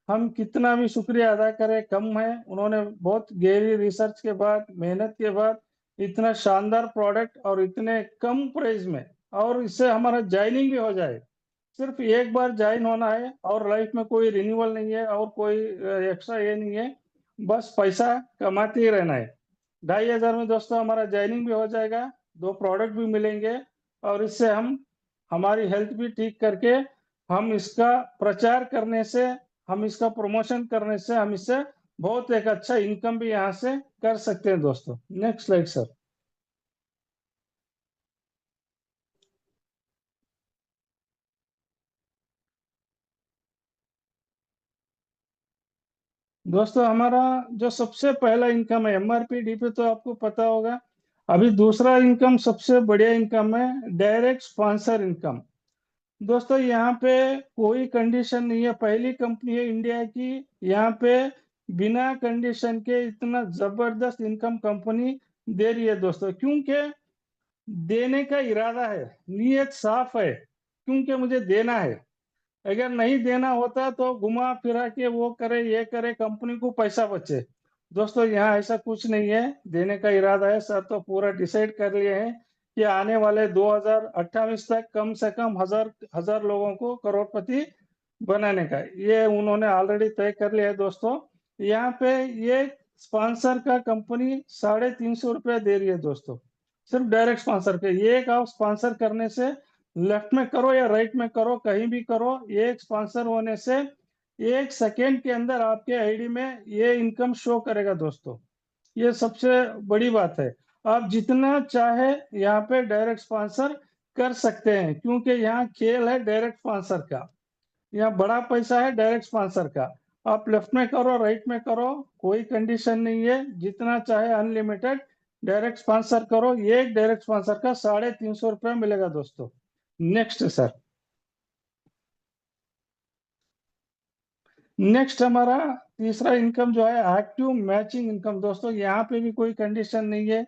हम कितना भी शुक्रिया अदा करें कम है। उन्होंने बहुत गहरी रिसर्च के बाद, मेहनत के बाद इतना शानदार प्रोडक्ट और इतने कम प्राइस में, और इससे हमारा ज्वाइनिंग भी हो जाए। सिर्फ एक बार ज्वाइन होना है और लाइफ में कोई रिन्यूअल नहीं है और कोई एक्स्ट्रा ये नहीं है, बस पैसा कमाते ही रहना है। 2,500 में दोस्तों हमारा ज्वाइनिंग भी हो जाएगा, दो प्रोडक्ट भी मिलेंगे, और इससे हम हमारी हेल्थ भी ठीक करके, हम इसका प्रचार करने से, हम इसका प्रमोशन करने से, हम इससे बहुत एक अच्छा इनकम भी यहाँ से कर सकते हैं दोस्तों। Next slide sir. दोस्तों, हमारा जो सबसे पहला इनकम है MRP DP, तो आपको पता होगा। अभी दूसरा इनकम, सबसे बढ़िया इनकम है डायरेक्ट स्पॉन्सर इनकम। दोस्तों, यहाँ पे कोई कंडीशन नहीं है, पहली कंपनी है इंडिया की यहाँ पे बिना कंडीशन के इतना जबरदस्त इनकम कंपनी दे रही है दोस्तों। क्योंकि देने का इरादा है, नीयत साफ है, क्योंकि मुझे देना है। अगर नहीं देना होता तो घुमा फिरा के वो करे ये करे, कंपनी को पैसा बचे। दोस्तों, यहाँ ऐसा कुछ नहीं है, देने का इरादा है। सर तो पूरा डिसाइड कर लिए हैं कि आने वाले 2028 तक कम से कम हजार हजार लोगों को करोड़पति बनाने का, ये उन्होंने ऑलरेडी तय कर लिया है दोस्तों। यहाँ पे ये स्पॉन्सर का कंपनी 350 रुपये दे रही है दोस्तों, सिर्फ डायरेक्ट स्पॉन्सर के। ये एक आप स्पॉन्सर करने से, लेफ्ट में करो या राइट में करो, कहीं भी करो, ये एक स्पॉन्सर होने से 1 सेकेंड के अंदर आपके आईडी में ये इनकम शो करेगा दोस्तों। ये सबसे बड़ी बात है। आप जितना चाहे यहाँ पे डायरेक्ट स्पॉन्सर कर सकते हैं, क्योंकि यहाँ खेल है डायरेक्ट स्पॉन्सर का, यहाँ बड़ा पैसा है डायरेक्ट स्पॉन्सर का। आप लेफ्ट में करो राइट में करो, कोई कंडीशन नहीं है, जितना चाहे अनलिमिटेड डायरेक्ट स्पॉन्सर करो। ये एक डायरेक्ट स्पॉन्सर का 350 रुपये मिलेगा दोस्तों। नेक्स्ट सर, नेक्स्ट हमारा तीसरा इनकम जो है एक्टिव मैचिंग इनकम दोस्तों। यहाँ पे भी कोई कंडीशन नहीं है,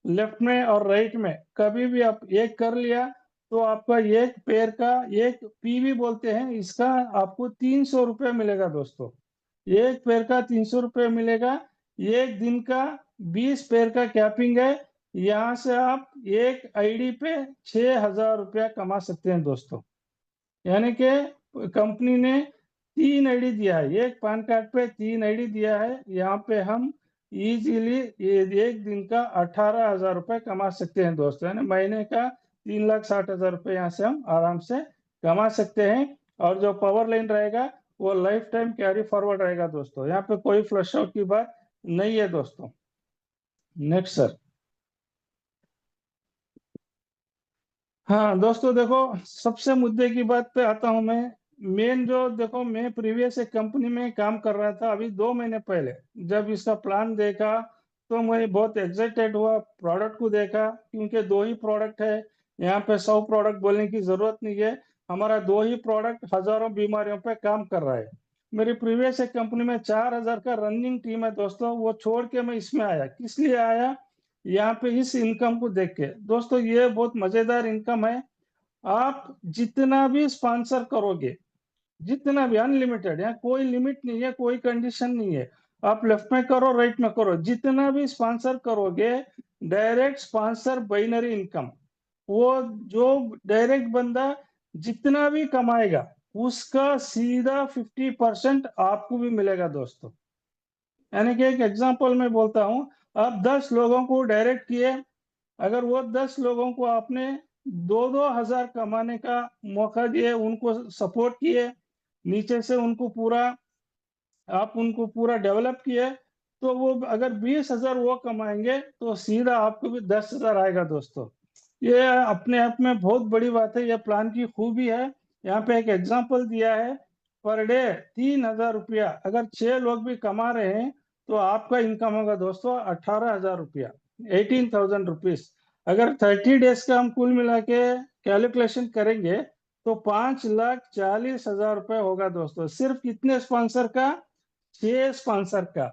लेफ्ट में और राइट में कभी भी आप एक कर लिया तो आपका एक पेयर का, एक पीवी बोलते हैं इसका, आपको 300 रुपये मिलेगा दोस्तों। एक पेयर का 300 रुपये मिलेगा। एक दिन का 20 पेयर का कैपिंग है। यहाँ से आप एक आईडी पे 6,000 रुपया कमा सकते हैं दोस्तों। यानी कि कंपनी ने 3 आईडी दिया है, एक पैन कार्ड पे 3 आईडी दिया है। यहाँ पे हम इजीली ये एक दिन का 18,000 रुपये कमा सकते हैं दोस्तों, यानी महीने का 3,60,000 रुपये यहाँ से हम आराम से कमा सकते हैं। और जो पावर लाइन रहेगा वो लाइफ टाइम कैरी फॉरवर्ड रहेगा दोस्तों, यहाँ पे कोई फ्लश आउट की बात नहीं है दोस्तों। Next sir. हाँ दोस्तों देखो, सबसे मुद्दे की बात पे आता हूँ मैं। मेन जो देखो, मैं प्रीवियस एक कंपनी में काम कर रहा था अभी 2 महीने पहले। जब इसका प्लान देखा तो मैं बहुत एक्साइटेड हुआ, प्रोडक्ट को देखा, क्योंकि 2 ही प्रोडक्ट है। यहाँ पे 100 प्रोडक्ट बोलने की जरूरत नहीं है, हमारा 2 ही प्रोडक्ट हजारों बीमारियों पे काम कर रहा है। मेरी प्रीवियस एक कंपनी में 4,000 का रनिंग टीम है दोस्तों, वो छोड़ के मैं इसमें आया। किस लिए आया? यहाँ पे इस इनकम को देख के दोस्तों, ये बहुत मजेदार इनकम है। आप जितना भी स्पॉन्सर करोगे, जितना भी अनलिमिटेड, यहाँ कोई लिमिट नहीं है, कोई कंडीशन नहीं है। आप लेफ्ट में करो राइट में करो, जितना भी स्पॉन्सर करोगे, डायरेक्ट स्पॉन्सर बाइनरी इनकम, वो जो डायरेक्ट बंदा जितना भी कमाएगा उसका सीधा 50% आपको भी मिलेगा दोस्तों। यानी कि एक एग्जांपल मैं बोलता हूं, आप 10 लोगों को डायरेक्ट किए, अगर वो 10 लोगों को आपने 2-2 हजार कमाने का मौका दिए, उनको सपोर्ट किए, नीचे से उनको पूरा, आप उनको पूरा डेवलप किए, तो वो अगर 20,000 वो कमाएंगे तो सीधा आपको भी 10,000 आएगा दोस्तों। ये अपने आप में बहुत बड़ी बात है, ये प्लान की खूबी है। यहाँ पे एक एग्जांपल दिया है, पर डे 3,000 रुपया अगर 6 लोग भी कमा रहे हैं तो आपका इनकम होगा दोस्तों 18,000 रुपया, 18,000 रुपीज। अगर 30 डेज का हम कुल मिला के कैलकुलेशन करेंगे तो 5,40,000 रुपये होगा दोस्तों, सिर्फ कितने स्पॉन्सर का? 6 स्पॉन्सर का।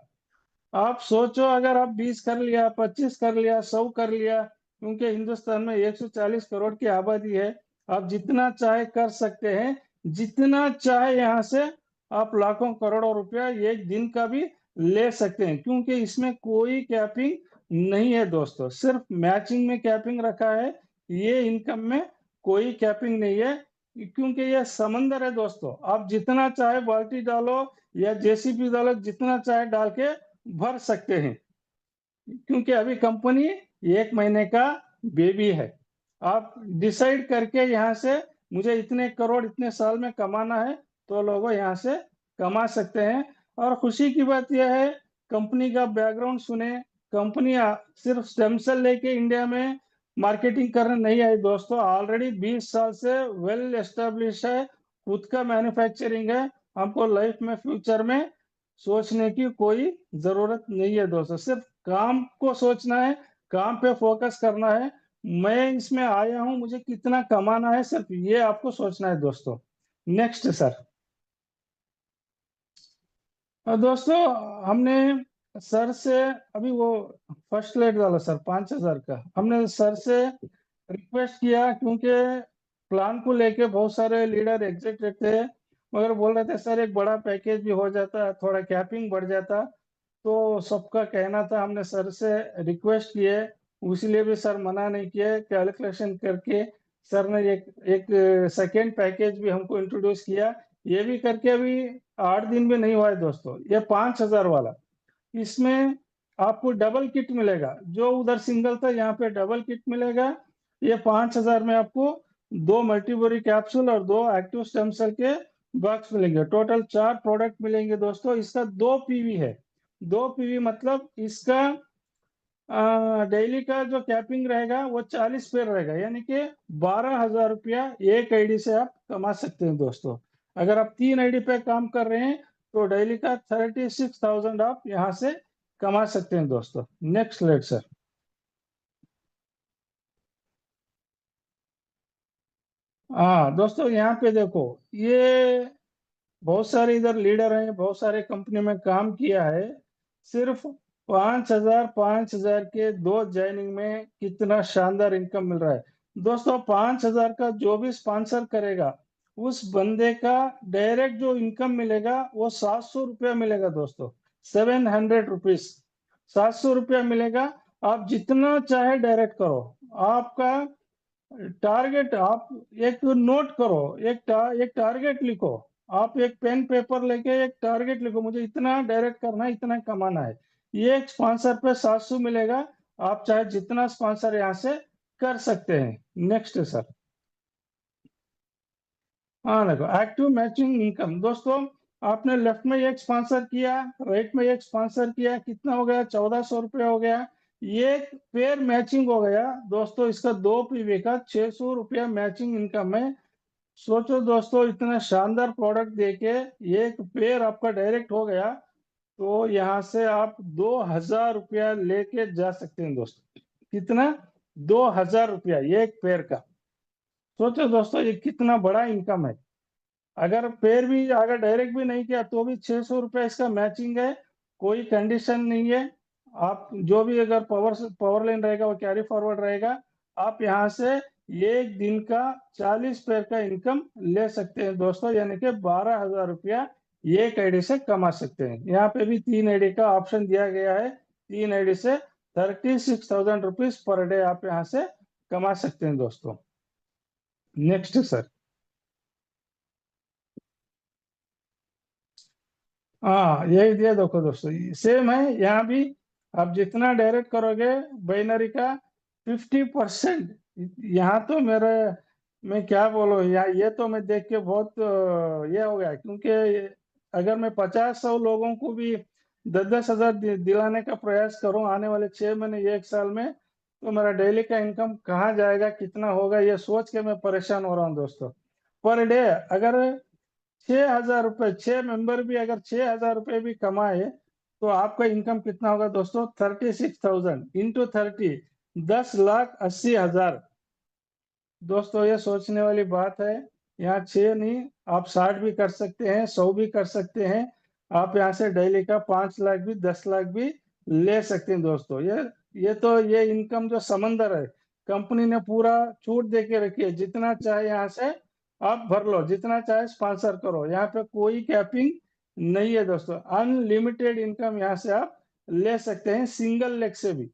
आप सोचो, अगर आप 20 कर लिया, 25 कर लिया, 100 कर लिया, क्योंकि हिंदुस्तान में 140 करोड़ की आबादी है, आप जितना चाहे कर सकते हैं। जितना चाहे यहाँ से आप लाखों करोड़ों रुपया एक दिन का भी ले सकते हैं, क्योंकि इसमें कोई कैपिंग नहीं है दोस्तों, सिर्फ मैचिंग में कैपिंग रखा है। ये इनकम में कोई कैपिंग नहीं है, क्योंकि ये समंदर है दोस्तों। आप जितना चाहे बाल्टी डालो या जेसीबी डालो, जितना चाहे डाल के भर सकते हैं, क्योंकि अभी कंपनी 1 महीने का बेबी है। आप डिसाइड करके यहाँ से मुझे इतने करोड़ इतने साल में कमाना है तो लोगों यहाँ से कमा सकते हैं। और खुशी की बात यह है, कंपनी का बैकग्राउंड सुने, कंपनी सिर्फ स्टेम सेल लेके इंडिया में मार्केटिंग करने नहीं आई दोस्तों, ऑलरेडी 20 साल से वेल एस्टेब्लिश है, खुद का मैन्युफैक्चरिंग है। हमको लाइफ में फ्यूचर में सोचने की कोई जरूरत नहीं है दोस्तों, सिर्फ काम को सोचना है, काम पे फोकस करना है। मैं इसमें आया हूं, मुझे कितना कमाना है, सिर्फ ये आपको सोचना है दोस्तों। Next sir. दोस्तों हमने सर से अभी वो फर्स्ट लेट वाला सर 5,000 का हमने सर से रिक्वेस्ट किया, क्योंकि प्लान को लेके बहुत सारे लीडर एग्जिट थे, मगर बोल रहे थे सर एक बड़ा पैकेज भी हो जाता, थोड़ा कैपिंग बढ़ जाता। तो सबका कहना था, हमने सर से रिक्वेस्ट किए, इसलिए भी सर मना नहीं किए। कैलकुलेशन करके सर ने एक एक सेकेंड पैकेज भी हमको इंट्रोड्यूस किया। ये भी करके अभी 8 दिन भी नहीं हुआ है दोस्तों। ये 5,000 वाला, इसमें आपको डबल किट मिलेगा। जो उधर सिंगल था, यहाँ पे डबल किट मिलेगा। ये 5,000 में आपको 2 मल्टीबोरी कैप्सूल और 2 एक्टिव स्टेम सेल के बॉक्स मिलेंगे। टोटल 4 प्रोडक्ट मिलेंगे दोस्तों। इसका 2 पीवी है। 2 पीवी मतलब इसका डेली का जो कैपिंग रहेगा वो 40 पेयर रहेगा, यानी कि 12,000 रुपया एक आईडी से आप कमा सकते हैं दोस्तों। अगर आप 3 आईडी पे काम कर रहे हैं तो डेली का 36,000 आप यहाँ से कमा सकते हैं दोस्तों। Next slide sir. हाँ दोस्तों, यहाँ पे देखो, ये बहुत सारे इधर लीडर हैं, बहुत सारे कंपनी में काम किया है। सिर्फ 5,000 के 2 ज्वाइनिंग में कितना शानदार इनकम मिल रहा है दोस्तों। 5,000 का जो भी स्पॉन्सर करेगा, उस बंदे का डायरेक्ट जो इनकम मिलेगा वो 700 रुपया मिलेगा दोस्तों। 700 रुपीज, 700 रुपया मिलेगा। आप जितना चाहे डायरेक्ट करो। आपका टारगेट, आप एक नोट करो, एक टारगेट लिखो। आप एक पेन पेपर लेके एक टारगेट लिखो, मुझे इतना डायरेक्ट करना है, इतना कमाना है। ये एक स्पॉन्सर पे 700 मिलेगा। आप चाहे जितना स्पॉन्सर यहाँ से कर सकते हैं। Next sir. हाँ देखो, एक्टिव मैचिंग इनकम दोस्तों, आपने लेफ्ट में एक स्पॉन्सर किया, राइट में एक स्पॉन्सर किया, कितना हो गया? 1,400 रुपया हो गया। ये पेयर मैचिंग हो गया दोस्तों। इसका 2 पीवी का 600 रुपया मैचिंग इनकम है। सोचो दोस्तों, इतना शानदार प्रोडक्ट देके एक पेयर आपका डायरेक्ट हो गया, तो यहाँ से आप 2,000 रुपया लेके जा सकते हैं दोस्तों। कितना? 2,000 रुपया एक पेयर का। सोचो दोस्तों, ये कितना बड़ा इनकम है। अगर पेयर भी, अगर डायरेक्ट भी नहीं किया तो भी 600 रुपया इसका मैचिंग है। कोई कंडीशन नहीं है। आप जो भी, अगर पावर लाइन रहेगा वो कैरी फॉरवर्ड रहेगा। आप यहाँ से एक दिन का 40 पेयर का इनकम ले सकते हैं दोस्तों, यानी कि 12,000 रुपया एक आईडी से कमा सकते हैं। यहाँ पे भी 3 आईडी का ऑप्शन दिया गया है। 3 आईडी से 36,000 रुपीज पर डे आप यहाँ से कमा सकते हैं दोस्तों। Next sir. हाँ, यही दिया देखो दोस्तों, सेम है यहाँ भी। आप जितना डायरेक्ट करोगे बाइनरी का 50%। यहाँ तो मेरे, मैं क्या बोलूँ यार, ये तो मैं देख के बहुत ये हो गया, क्योंकि अगर मैं 50-100 लोगों को भी 10-10 हजार दिलाने का प्रयास करूं आने वाले 6 महीने, 1 साल में, तो मेरा डेली का इनकम कहाँ जाएगा, कितना होगा, ये सोच के मैं परेशान हो रहा हूँ दोस्तों। पर डे अगर 6,000 रुपये, 6 मेंबर भी अगर 6,000 रुपये भी कमाए, तो आपका इनकम कितना होगा दोस्तों? 36,000 इंटू 30, 10,80,000 दोस्तों। ये सोचने वाली बात है। यहाँ 6 नहीं, आप 60 भी कर सकते हैं, 100 भी कर सकते हैं। आप यहाँ से डेली का 5 लाख भी, 10 लाख भी ले सकते हैं दोस्तों। ये तो, ये इनकम जो समंदर है, कंपनी ने पूरा छूट दे के रखी है। जितना चाहे यहाँ से आप भर लो, जितना चाहे स्पॉन्सर करो, यहाँ पे कोई कैपिंग नहीं है दोस्तों। अनलिमिटेड इनकम यहाँ से आप ले सकते हैं, सिंगल लेग से भी।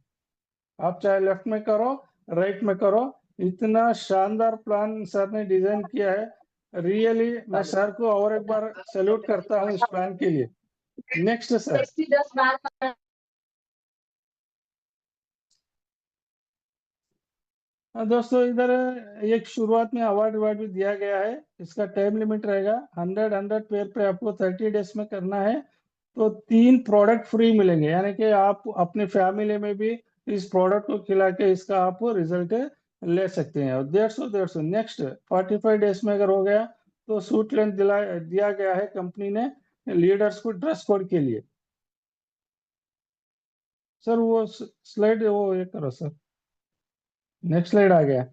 आप चाहे लेफ्ट में करो, राइट में करो। इतना शानदार प्लान सर ने डिजाइन किया है। रियली मैं सर को और एक बार सैल्यूट करता हूँ इस प्लान के लिए। Next sir. हाँ दोस्तों, इधर एक शुरुआत में अवार्ड अवार्ड भी दिया गया है। इसका टाइम लिमिट रहेगा 100 पेयर पे आपको 30 डेज में करना है। तो 3 प्रोडक्ट फ्री मिलेंगे, यानी कि आप अपनी फैमिली में भी इस प्रोडक्ट को खिला के इसका आप रिजल्ट ले सकते हैं। और 150 नेक्स्ट 45 डेज में अगर हो गया तो सूट लेंथ दिया गया है कंपनी ने लीडर्स को ड्रेस कोड के लिए। सर वो स्लाइड वो ये करो सर, नेक्स्ट स्लाइड आ गया।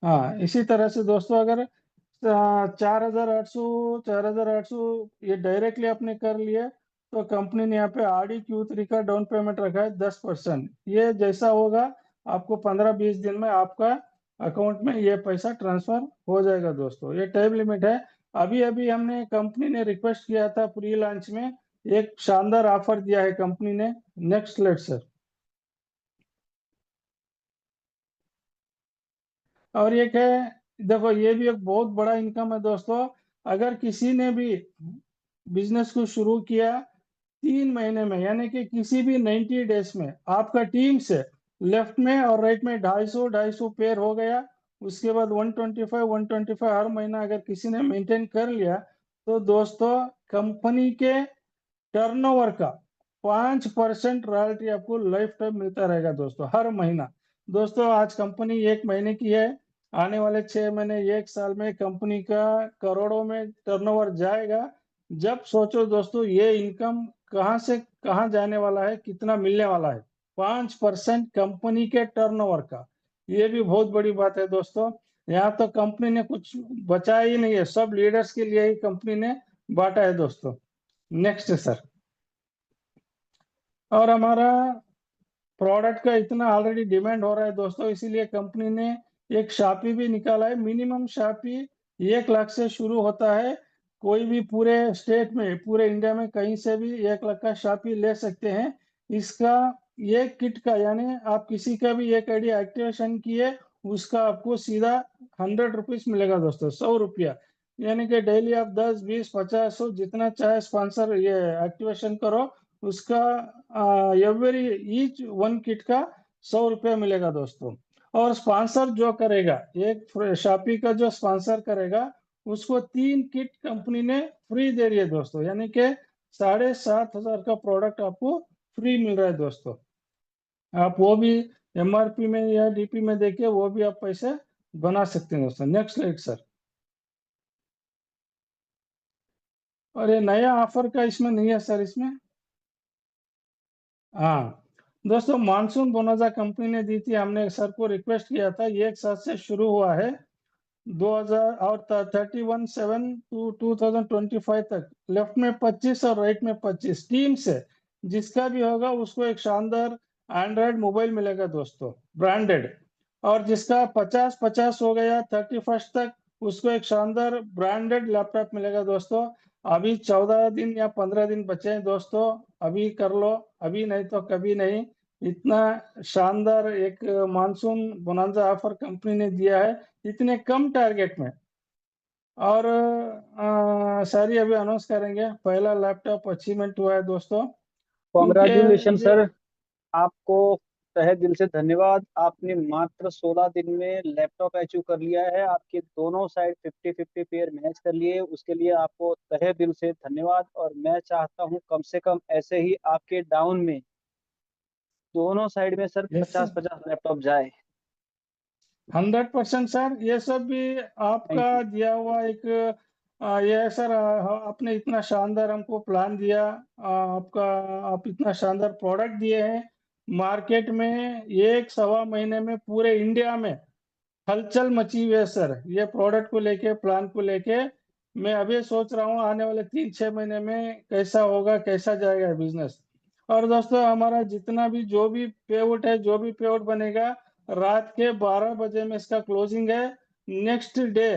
हाँ, इसी तरह से दोस्तों, अगर 4,800 ये डायरेक्टली आपने कर लिए, तो कंपनी ने यहाँ पे RD Q3 का डाउन पेमेंट रखा है 10%। ये जैसा होगा आपको 15-20 दिन में आपका अकाउंट में ये पैसा ट्रांसफर हो जाएगा दोस्तों। ये टाइम लिमिट है। अभी अभी हमने, कंपनी ने रिक्वेस्ट किया था प्री लॉन्च में, एक शानदार ऑफर दिया है कंपनी ने। Next slide sir. और एक है, देखो, ये भी एक बहुत बड़ा इनकम है दोस्तों। अगर किसी ने भी बिजनेस को शुरू किया 3 महीने में, यानी कि किसी भी 90 डेज में आपका टीम से लेफ्ट में और राइट में 250 पेयर हो गया, उसके बाद 125 हर महीना अगर किसी ने मेंटेन कर लिया, तो दोस्तों कंपनी के टर्नओवर का 5% रॉयल्टी आपको लाइफ टाइम मिलता रहेगा दोस्तों, हर महीना। दोस्तों आज कंपनी 1 महीने की है, आने वाले 6 महीने 1 साल में कंपनी का करोड़ों में टर्नओवर जाएगा। जब सोचो दोस्तों ये इनकम कहाँ से कहाँ जाने वाला है, कितना मिलने वाला है, 5% कंपनी के टर्नओवर का। ये भी बहुत बड़ी बात है दोस्तों। यहाँ तो कंपनी ने कुछ बचाया ही नहीं है, सब लीडर्स के लिए ही कंपनी ने बांटा है दोस्तों। Next sir. और हमारा प्रोडक्ट का इतना ऑलरेडी डिमांड हो रहा है दोस्तों, इसीलिए कंपनी ने एक शापी भी निकाला है। मिनिमम शापी 1 लाख से शुरू होता है। कोई भी पूरे स्टेट में, पूरे इंडिया में कहीं से भी 1 लाख का शापी ले सकते हैं। इसका ये किट का, यानी आप किसी का भी एक आईडी एक्टिवेशन किए, उसका आपको सीधा 100 रुपीज मिलेगा दोस्तों, 100 रुपया। यानी कि डेली आप 10, 20, 50, 100 जितना चाहे स्पॉन्सर ये एक्टिवेशन करो, उसका एवरी ईच वन किट का 100 रुपया मिलेगा दोस्तों। और स्पॉन्सर जो करेगा, एक शॉपी का जो स्पॉन्सर करेगा, उसको 3 किट कंपनी ने फ्री दे रही है दोस्तों, यानी कि 7,500 का प्रोडक्ट आपको फ्री मिल रहा है दोस्तों। आप वो भी एमआरपी में या डीपी में देखिए, वो भी आप पैसे बना सकते हैं दोस्तों। Next slide sir. और ये नया ऑफर का इसमें नहीं है सर, इसमें हाँ दोस्तों, मानसून बोनस कंपनी ने दी थी, हमने सर को रिक्वेस्ट किया था, ये एक साथ से शुरू हुआ है 2000 और 31/7 टू 2025 तक। लेफ्ट में 25 और राइट में 25 टीम से जिसका भी होगा उसको एक शानदार एंड्रॉयड मोबाइल मिलेगा दोस्तों, ब्रांडेड। और जिसका 50-50 हो गया 31st तक, उसको एक शानदार ब्रांडेड लैपटॉप मिलेगा दोस्तों। अभी 14 दिन या 15 दिन बचे हैं दोस्तों, अभी कर लो, अभी नहीं तो कभी नहीं। इतना शानदार एक मानसून बोनांजा ऑफर कंपनी ने दिया है इतने कम टारगेट में। और सारी अभी अनाउंस करेंगे, पहला लैपटॉप अचीवमेंट हुआ है दोस्तों, क्योंकि कॉन्ग्रेचुलेशन ये सर, आपको तहे दिल से धन्यवाद। आपने मात्र 16 दिन में लैपटॉप अचीव कर लिया है, आपके दोनों साइड 50-50 पेयर मैच कर लिए, उसके लिए आपको तहे दिल से धन्यवाद। और मैं चाहता हूं कम से कम ऐसे ही आपके डाउन में दोनों साइड में सर यस 50-50 लैपटॉप जाए। 100% सर, ये सब भी आपका थैंक यू। दिया हुआ एक ये सर, आपने इतना शानदार हमको प्लान दिया, आपका आप इतना शानदार प्रोडक्ट दिए हैं मार्केट में, 1 सवा महीने में पूरे इंडिया में हलचल मची हुई है सर, ये प्रोडक्ट को लेके, प्लान को लेके। मैं अभी सोच रहा हूँ आने वाले 3-6 महीने में कैसा होगा, कैसा जाएगा बिजनेस। और दोस्तों हमारा जितना भी जो भी पेआउट है, जो भी पेआउट बनेगा, रात के 12 बजे में इसका क्लोजिंग है। नेक्स्ट डे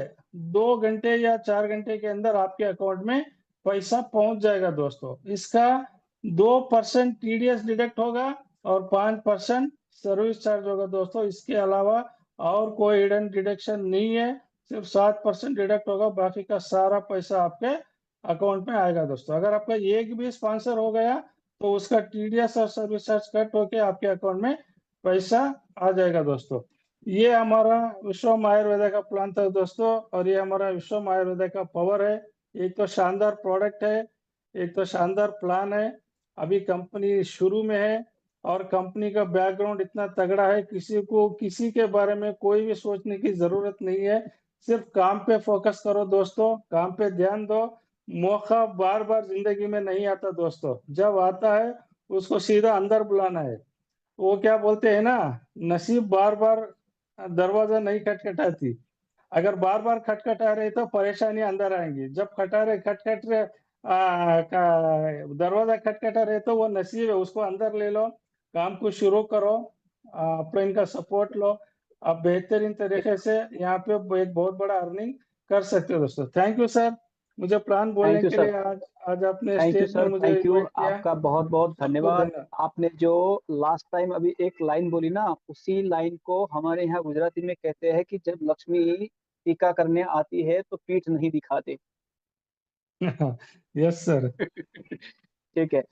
2 घंटे या 4 घंटे के अंदर आपके अकाउंट में पैसा पहुंच जाएगा दोस्तों। इसका 2% टीडीएस डिडक्ट होगा और 5% सर्विस चार्ज होगा दोस्तों। इसके अलावा और कोई हिडन डिडक्शन नहीं है, सिर्फ 7% डिडक्ट होगा, बाकी का सारा पैसा आपके अकाउंट में आएगा दोस्तों। अगर आपका एक भी स्पॉन्सर हो गया, तो उसका टीडीएस और सर्विस चार्ज कट होके आपके अकाउंट में पैसा आ जाएगा दोस्तों। ये हमारा विश्वम आयुर्वेदा का प्लान था दोस्तों, और ये हमारा विश्वम आयुर्वेदा का पावर है। एक तो शानदार प्रोडक्ट है, एक तो शानदार प्लान है। अभी कंपनी शुरू में है, और कंपनी का बैकग्राउंड इतना तगड़ा है, किसी को किसी के बारे में कोई भी सोचने की जरूरत नहीं है। सिर्फ काम पे फोकस करो दोस्तों, काम पे ध्यान दो। मौका बार बार जिंदगी में नहीं आता दोस्तों, जब आता है उसको सीधा अंदर बुलाना है। वो क्या बोलते हैं ना, नसीब बार बार दरवाजा नहीं खटखटाती। अगर बार बार खटखटा रहे तो परेशानी अंदर आएंगी, जब खटा रहे खटखट रहे दरवाजा खटखटा रहे तो वो नसीब है, उसको अंदर ले लो, काम को शुरू करो, अपने इनका सपोर्ट लो। आप बेहतरीन तरीके से यहाँ पे एक बहुत बड़ा अर्निंग कर सकते हो दोस्तों। थैंक यू सर, मुझे प्लान बोलने थैंक यू के सर। लिए आज आज आपने थैंक यू स्टेज में सर, मुझे थैंक यू, इनवाइट किया। आपका बहुत बहुत सबको धन्यवाद। धन्यवाद। आपने जो लास्ट टाइम अभी एक लाइन बोली ना, उसी लाइन को हमारे यहाँ गुजराती में कहते हैं कि जब लक्ष्मी टीका करने आती है तो पीठ नहीं दिखाते। Yes sir. ठीक है।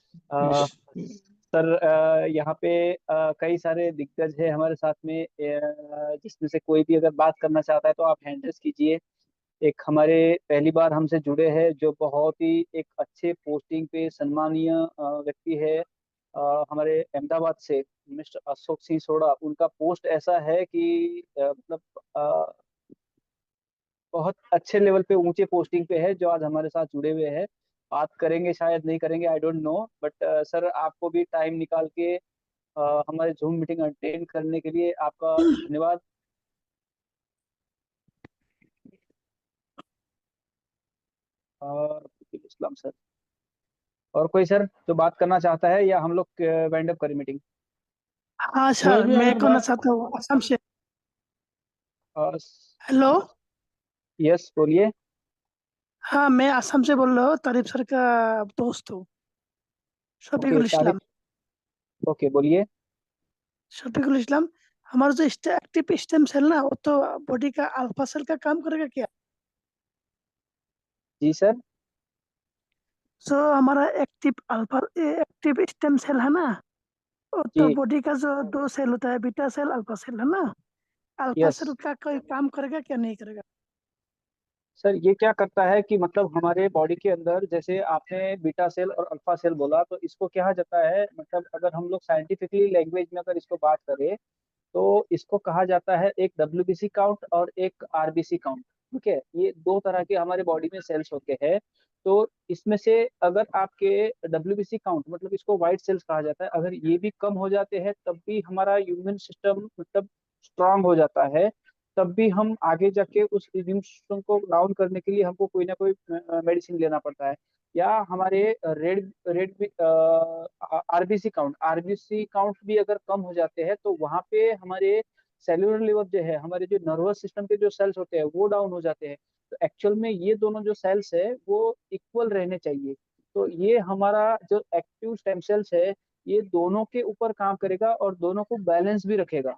सर यहाँ पे कई सारे दिग्गज है हमारे साथ में, जिसमें से कोई भी अगर बात करना चाहता है तो आप हैंड रेस कीजिए। एक हमारे पहली बार हमसे जुड़े हैं जो बहुत ही एक अच्छे पोस्टिंग पे सम्मानीय व्यक्ति है, हमारे अहमदाबाद से मिस्टर अशोक सिंह सोढ़ा। उनका पोस्ट ऐसा है कि मतलब बहुत अच्छे लेवल पे ऊंचे पोस्टिंग पे है, जो आज हमारे साथ जुड़े हुए हैं। बात करेंगे शायद नहीं करेंगे, I don't know, but sir आपको भी टाइम निकाल के हमारे जूम मीटिंग अटेंड करने के लिए आपका धन्यवाद। और इस्लाम सर, और कोई सर जो बात करना चाहता है, या हम लोग वाइंड अप करें मीटिंग? हाँ कोई सर, भी मैं अगर कहना बात। चाहता हूँ असम से। और हेलो। यस बोलिए। हाँ, मैं असम से बोल रहा हूँ, तारिफ सर का दोस्त हूँ, ओके शफीकुल तारिफ, इस्लाम। ओके बोलिए। शफीकुल इस्लाम। हमारा जो एक्टिव स्टेम सेल ना, वो तो बॉडी का अल्फा सेल का काम करेगा क्या? जी सर। जो हमारा एक्टिव स्टेम सेल है ना, वो तो जी बॉडी का जो दो सेल होता है, बीटा सेल अल्फा सेल है ना, अल्फा यस सेल का कोई काम करेगा क्या, नहीं करेगा? सर, ये क्या करता है कि मतलब हमारे बॉडी के अंदर, जैसे आपने बीटा सेल और अल्फा सेल बोला, तो इसको कहा जाता है, मतलब अगर हम लोग साइंटिफिकली लैंग्वेज में अगर इसको बात करें, तो इसको कहा जाता है एक डब्ल्यूबीसी काउंट और एक आरबीसी काउंट। ठीक है, ये दो तरह के हमारे बॉडी में सेल्स होते हैं। तो इसमें से अगर आपके डब्ल्यूबीसी काउंट, मतलब इसको वाइट सेल्स कहा जाता है, अगर ये भी कम हो जाते हैं तब भी हमारा इम्यून सिस्टम मतलब स्ट्रांग हो जाता है। तब भी हम आगे जाके उस इम्यून सिस्टम को डाउन करने के लिए हमको कोई ना कोई मेडिसिन लेना पड़ता है। या हमारे रेड रेड आरबीसी काउंट भी अगर कम हो जाते हैं, तो वहाँ पे हमारे सेलुलर लेवल जो है, हमारे जो नर्वस सिस्टम के जो सेल्स होते हैं वो डाउन हो जाते हैं। तो एक्चुअल में ये दोनों जो सेल्स है वो इक्वल रहने चाहिए। तो ये हमारा जो एक्टिव स्टेम सेल्स है, ये दोनों के ऊपर काम करेगा और दोनों को बैलेंस भी रखेगा,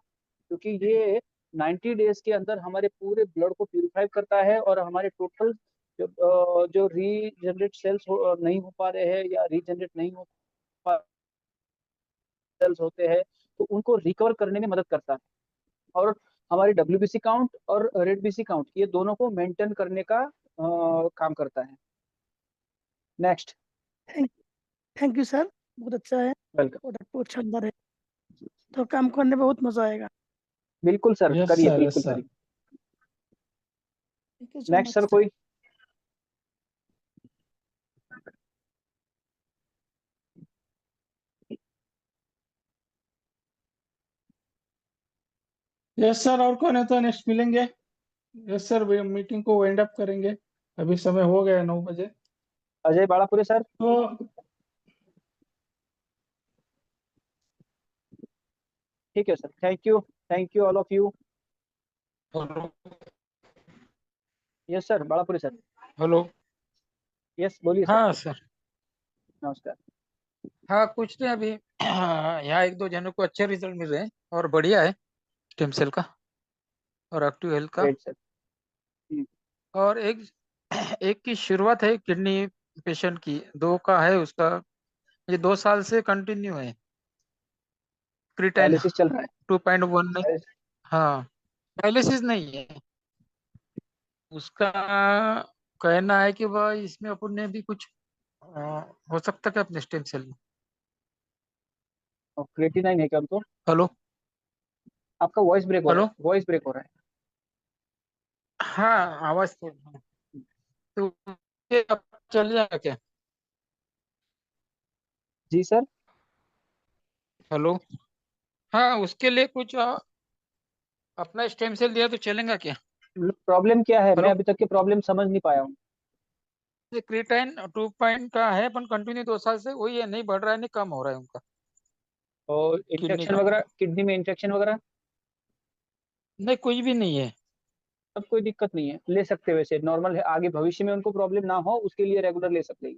क्योंकि ये 90 डेज के अंदर हमारे पूरे ब्लड को प्यूरिफाई करता है, और हमारे टोटल जो रीजनरेट सेल्स नहीं हो पा रहे हैं, या रीजनरेट नहीं हो पा सेल्स होते हैं, तो उनको रिकवर करने में मदद करता है। और हमारी डब्ल्यूबीसी काउंट और रेड बीसी काउंट, ये दोनों को मेंटेन करने का काम करता है। Next. Thank thank you sir, बहुत अच्छा है, वेलकम। प्रोडक्ट बहुत शानदार है, तो काम करने में बहुत मजा आएगा। बिल्कुल सर, यस करिए सर, बिल्कुल यस सर। करिए। Thank you so next sir much. कोई? यस सर, और कौन है तो नेक्स्ट मिलेंगे। यस सर, मीटिंग को वाइंड अप करेंगे। अभी समय हो गया है 9 बजे। अजय बाड़ापुरे सर। तो ठीक है sir, thank you all of you. Hello. Yes sir, Badapure sir. Hello. Yes बोलिए सर। हाँ सर। नमस्कार। हाँ कुछ नहीं अभी यहाँ एक दो जनों को अच्छे रिजल्ट मिल रहे हैं और बढ़िया है स्टेम सेल का और एक्टिव हेल्थ का। Great sir. और एक एक की शुरुआत है किडनी पेशेंट की, दो का है उसका, ये 2 साल से कंटिन्यू है क्रिटाइन डायलिसिस चल रहा 2.1 नहीं। है? हाँ डायलिसिस नहीं है उसका। कहना है कि वह इसमें अपन ने भी कुछ हो सकता है अपने स्टेम सेल में। क्रिएटिनाइन है क्या उनको? हेलो। आपका वॉइस ब्रेक हो रहा हेलो। है, वॉइस ब्रेक हो रहा है। हाँ आवाज तो ये अब चल जाएगा क्या? जी सर। हेलो। हाँ उसके लिए कुछ अपना स्टेम सेल दिया तो चलेगा क्या? प्रॉब्लम क्या है, मैं हेलो। अभी तक की प्रॉब्लम समझ नहीं पाया हूँ। ये क्रिटाइन 2 का है अपन कंटिन्यू 2 साल से, वही है, नहीं बढ़ रहा है नहीं कम हो रहा है उनका और किडनी इन्फेक्शन का। वगैरह, किडनी में इन्फेक्शन वगैरह? नहीं कुछ भी नहीं है। सब कोई दिक्कत नहीं है, ले सकते हैं, वैसे नॉर्मल है, आगे भविष्य में उनको प्रॉब्लम ना हो उसके लिए रेगुलर ले सकते हैं।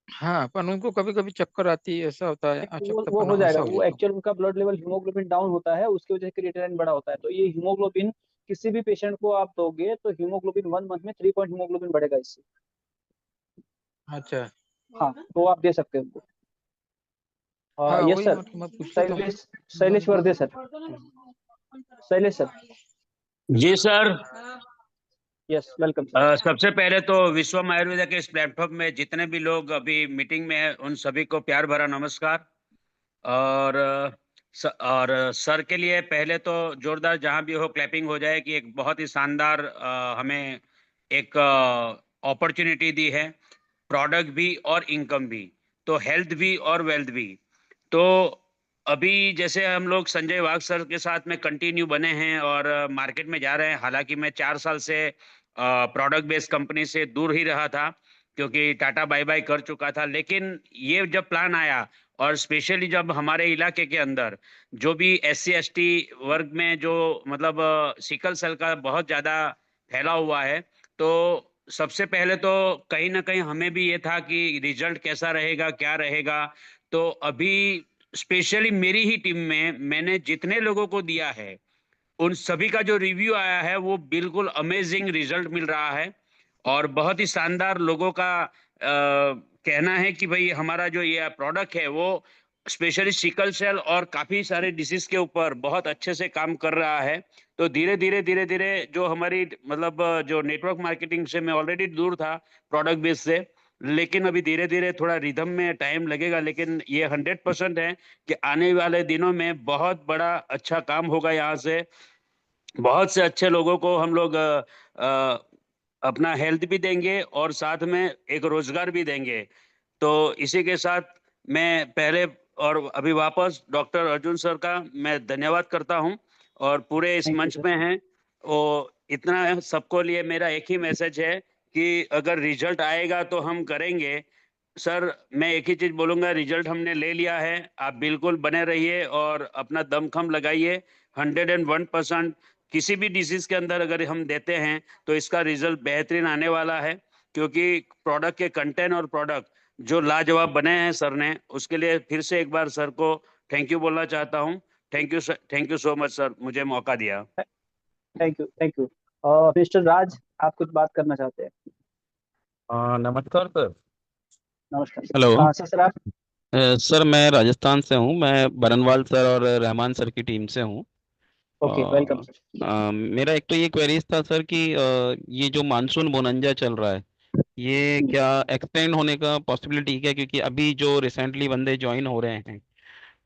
हाँ पर उनको कभी कभी चक्कर आती है, ऐसा होता है, वो हो अचक्तपना जाएगा, ऐसा हो वो जाता है। एक्चुअल उनका ब्लड लेवल हीमोग्लोबिन डाउन होता है, उसकी वजह से क्रिएटिनिन बड़ा होता है। तो ये हीमोग्लोबिन किसी भी पेशेंट को आप दोगे तो हीमोग्लोबिन 1 मंथ में 3 पॉइंट हीमोग्लोबिन बढ़ेगा इससे। अच्छा हाँ, तो आप दे सकते हैं उनको। हाँ, यस वही सर, मैं पूछ लेता हूँ। शैलेश वर्दे सर, शैलेश सर। जी सर। Yes, welcome sir. सबसे पहले तो विश्वम आयुर्वेदा के इस प्लेटफॉर्म में जितने भी लोग अभी मीटिंग में हैं उन सभी को प्यार भरा नमस्कार। और सर के लिए पहले तो जोरदार जहां भी हो क्लैपिंग हो जाए कि एक बहुत ही शानदार हमें एक अपॉर्चुनिटी दी है, प्रोडक्ट भी और इनकम भी, तो हेल्थ भी और वेल्थ भी। तो अभी जैसे हम लोग संजय वाघ सर के साथ में कंटिन्यू बने हैं और मार्केट में जा रहे हैं। हालांकि मैं 4 साल से प्रोडक्ट बेस्ड कंपनी से दूर ही रहा था क्योंकि टाटा बाय बाय कर चुका था, लेकिन ये जब प्लान आया और स्पेशली जब हमारे इलाके के अंदर जो भी SC ST वर्ग में जो मतलब सिकल सेल का बहुत ज़्यादा फैला हुआ है, तो सबसे पहले तो कहीं ना कहीं हमें भी ये था कि रिजल्ट कैसा रहेगा, क्या रहेगा। तो अभी स्पेशली मेरी ही टीम में मैंने जितने लोगों को दिया है उन सभी का जो रिव्यू आया है वो बिल्कुल अमेजिंग रिजल्ट मिल रहा है। और बहुत ही शानदार लोगों का कहना है कि भाई हमारा जो ये प्रोडक्ट है वो स्पेशली सिकल सेल और काफी सारे डिसीज के ऊपर बहुत अच्छे से काम कर रहा है। तो धीरे धीरे जो हमारी मतलब जो नेटवर्क मार्केटिंग से मैं ऑलरेडी दूर था प्रोडक्ट बेस से, लेकिन अभी धीरे धीरे थोड़ा रिदम में टाइम लगेगा, लेकिन ये 100% है कि आने वाले दिनों में बहुत बड़ा अच्छा काम होगा। यहाँ से बहुत से अच्छे लोगों को हम लोग अपना हेल्थ भी देंगे और साथ में एक रोजगार भी देंगे। तो इसी के साथ मैं पहले और अभी वापस डॉक्टर अर्जुन सर का मैं धन्यवाद करता हूं और पूरे इस थैंक यू मंच सर। में हैं। वो इतना सबको लिए मेरा एक ही मैसेज है कि अगर रिजल्ट आएगा तो हम करेंगे। सर मैं एक ही चीज बोलूंगा, रिजल्ट हमने ले लिया है, आप बिल्कुल बने रहिए और अपना दमखम लगाइए। 101% किसी भी डिजीज के अंदर अगर हम देते हैं तो इसका रिजल्ट बेहतरीन आने वाला है, क्योंकि प्रोडक्ट के कंटेंट और प्रोडक्ट जो लाजवाब बने हैं सर ने, उसके लिए फिर से एक बार सर को थैंक यू बोलना चाहता हूँ। Thank you so much sir, मुझे मौका दिया। Thank you, thank you. Mister Raj, आप कुछ बात करना चाहते हैं? नमस्कार सर। नमस्कार सर, हेलो। कहाँ से सर आप? सर मैं राजस्थान से हूँ। मैं बरनवाल सर और रहमान सर की टीम से हूँ। Okay, welcome sir. मेरा एक तो ये क्वेरीज था सर कि ये जो मानसून बोनंजा चल रहा है ये क्या एक्सटेंड होने का पॉसिबिलिटी क्या, क्योंकि अभी जो रिसेंटली बंदे ज्वाइन हो रहे हैं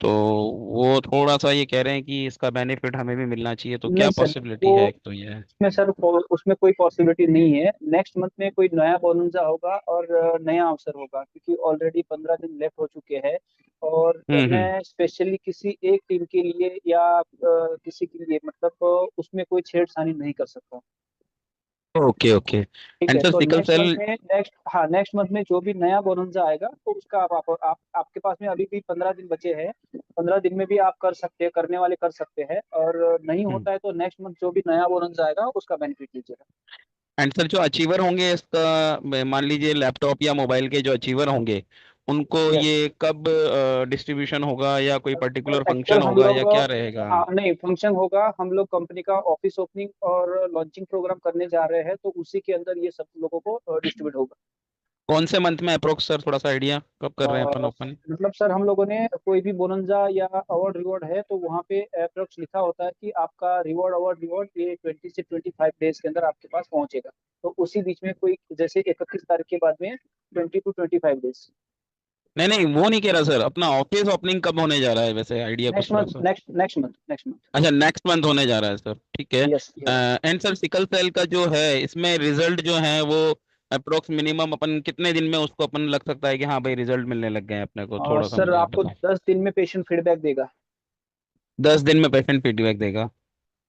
तो वो थोड़ा सा ये कह रहे हैं कि इसका बेनिफिट हमें भी मिलना चाहिए, तो क्या नहीं सर, पॉसिबिलिटी वो है? एक तो ये है। उसमें सर उसमें कोई पॉसिबिलिटी नहीं है। नेक्स्ट मंथ में कोई नया बोनंजा होगा और नया अवसर होगा, क्योंकि ऑलरेडी 15 दिन लेफ्ट हो चुके हैं। और हम्म। मैं स्पेशली किसी एक टीम के लिए या किसी के लिए मतलब उसमें कोई छेड़छाड़ी नहीं कर सकता। Okay okay. ठीक एंड है, सर तो सिकल नेक्स्ट मंथ सेल। में नेक्स्ट मंथ में जो भी नया बोनंजा आएगा तो उसका आपके पास में अभी भी 15 दिन बचे हैं। 15 दिन में भी आप कर सकते हैं, करने वाले कर सकते हैं। और नहीं होता है तो नेक्स्ट मंथ जो भी नया बोनंजा आएगा उसका बेनिफिट लीजिएगा। एंड सर जो अचीवर होंगे इसका, मान लीजिए लैपटॉप या मोबाइल के जो अचीवर होंगे उनको यस, ये कब डिस्ट्रीब्यूशन होगा, या कोई पर्टिकुलर एक्चुअल फंक्शन हम होगा, या लोग क्या रहेगा? हाँ नहीं, फंक्शन होगा। हम लोग कंपनी का ऑफिस ओपनिंग और लॉन्चिंग प्रोग्राम करने जा रहे हैं, तो उसी के अंदर ये सब लोगों को डिस्ट्रीब्यूट होगा। कौन से मंथ में अप्रोक्स सर, थोड़ा सा आइडिया कब कर रहे हैं अपन अ, ओपन? मतलब सर हम लोगों ने कोई भी बोनंजा या अवार्ड रिवॉर्ड है तो वहाँ पे अप्रोक्स लिखा होता है कि आपका अवार्ड रिवॉर्ड ये 20 से 25 डेज के अंदर आपके पास पहुंचेगा। तो उसी बीच में कोई जैसे 31 तारीख के बाद में 20 to 25 डेज। नहीं नहीं, वो नहीं कह रहा सर, अपना ऑफिस ओपनिंग कब होने जा रहा है वैसे, आइडिया नेक्स्ट कुछ थोड़ा मंथ, सा। Next month. अच्छा, नेक्स्ट मंथ होने जा रहा है सर, ठीक है। Yes yes. And sir sickle cell का जो है इसमें रिजल्ट जो है वो अप्रोक्स मिनिमम अपन कितने दिन में उसको अपन लग सकता है कि हाँ भाई रिजल्ट मिलने लग गए हैं अपने को, थोड़ा सा सर मुझे आप आपको बताओ। 10 दिन में पेशेंट फीडबैक देगा। 10 दिन में पेशेंट फीडबैक देगा?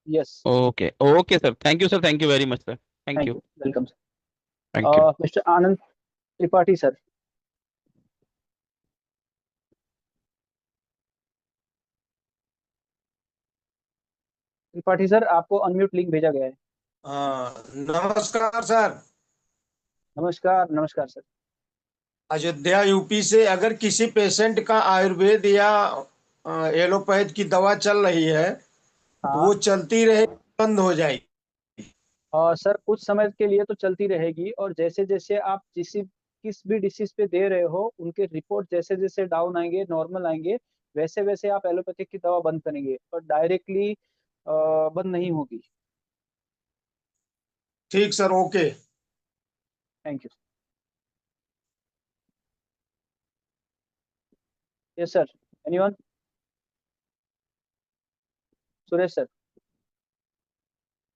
Yes. Okay okay sir, thank you sir, thank you very much sir, thank thank you. You, welcome thank you. Sir. Mister Anand Tripathi sir. Tripathi sir, आपको अनम्यूट लिंक भेजा गया है। नमस्कार सर। नमस्कार, नमस्कार सर। अयोध्या यूपी से अगर किसी पेशेंट का आयुर्वेद या एलोपैथ की दवा चल रही है तो हाँ। वो चलती रहे, बंद हो जाएगी? सर कुछ समय के लिए तो चलती रहेगी, और जैसे जैसे आप किस भी डिसीज पे दे रहे हो, उनके रिपोर्ट जैसे जैसे डाउन आएंगे, नॉर्मल आएंगे, वैसे वैसे आप एलोपैथिक की दवा बंद करेंगे, और डायरेक्टली बंद नहीं होगी। ठीक sir, okay. Thank you. Yes sir, anyone? Suresh sir.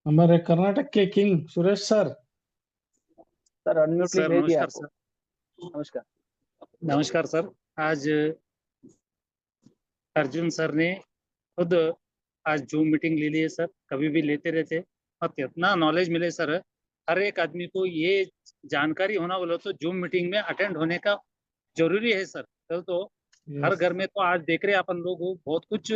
हमारे कर्नाटक के king Suresh sir. Sir unmute link sir भेज दिया नमस्कार आपको। सर। नमस्कार। नमस्कार सर। आज अर्जुन सर ने खुद आज जूम मीटिंग ले ली है सर, कभी भी लेते रहते और कितना नॉलेज मिले सर। हर एक आदमी को ये जानकारी होना बोलो तो जूम मीटिंग में अटेंड होने का जरूरी है सर। तो हर यस घर में तो आज देख रहे हैं अपन लोग बहुत कुछ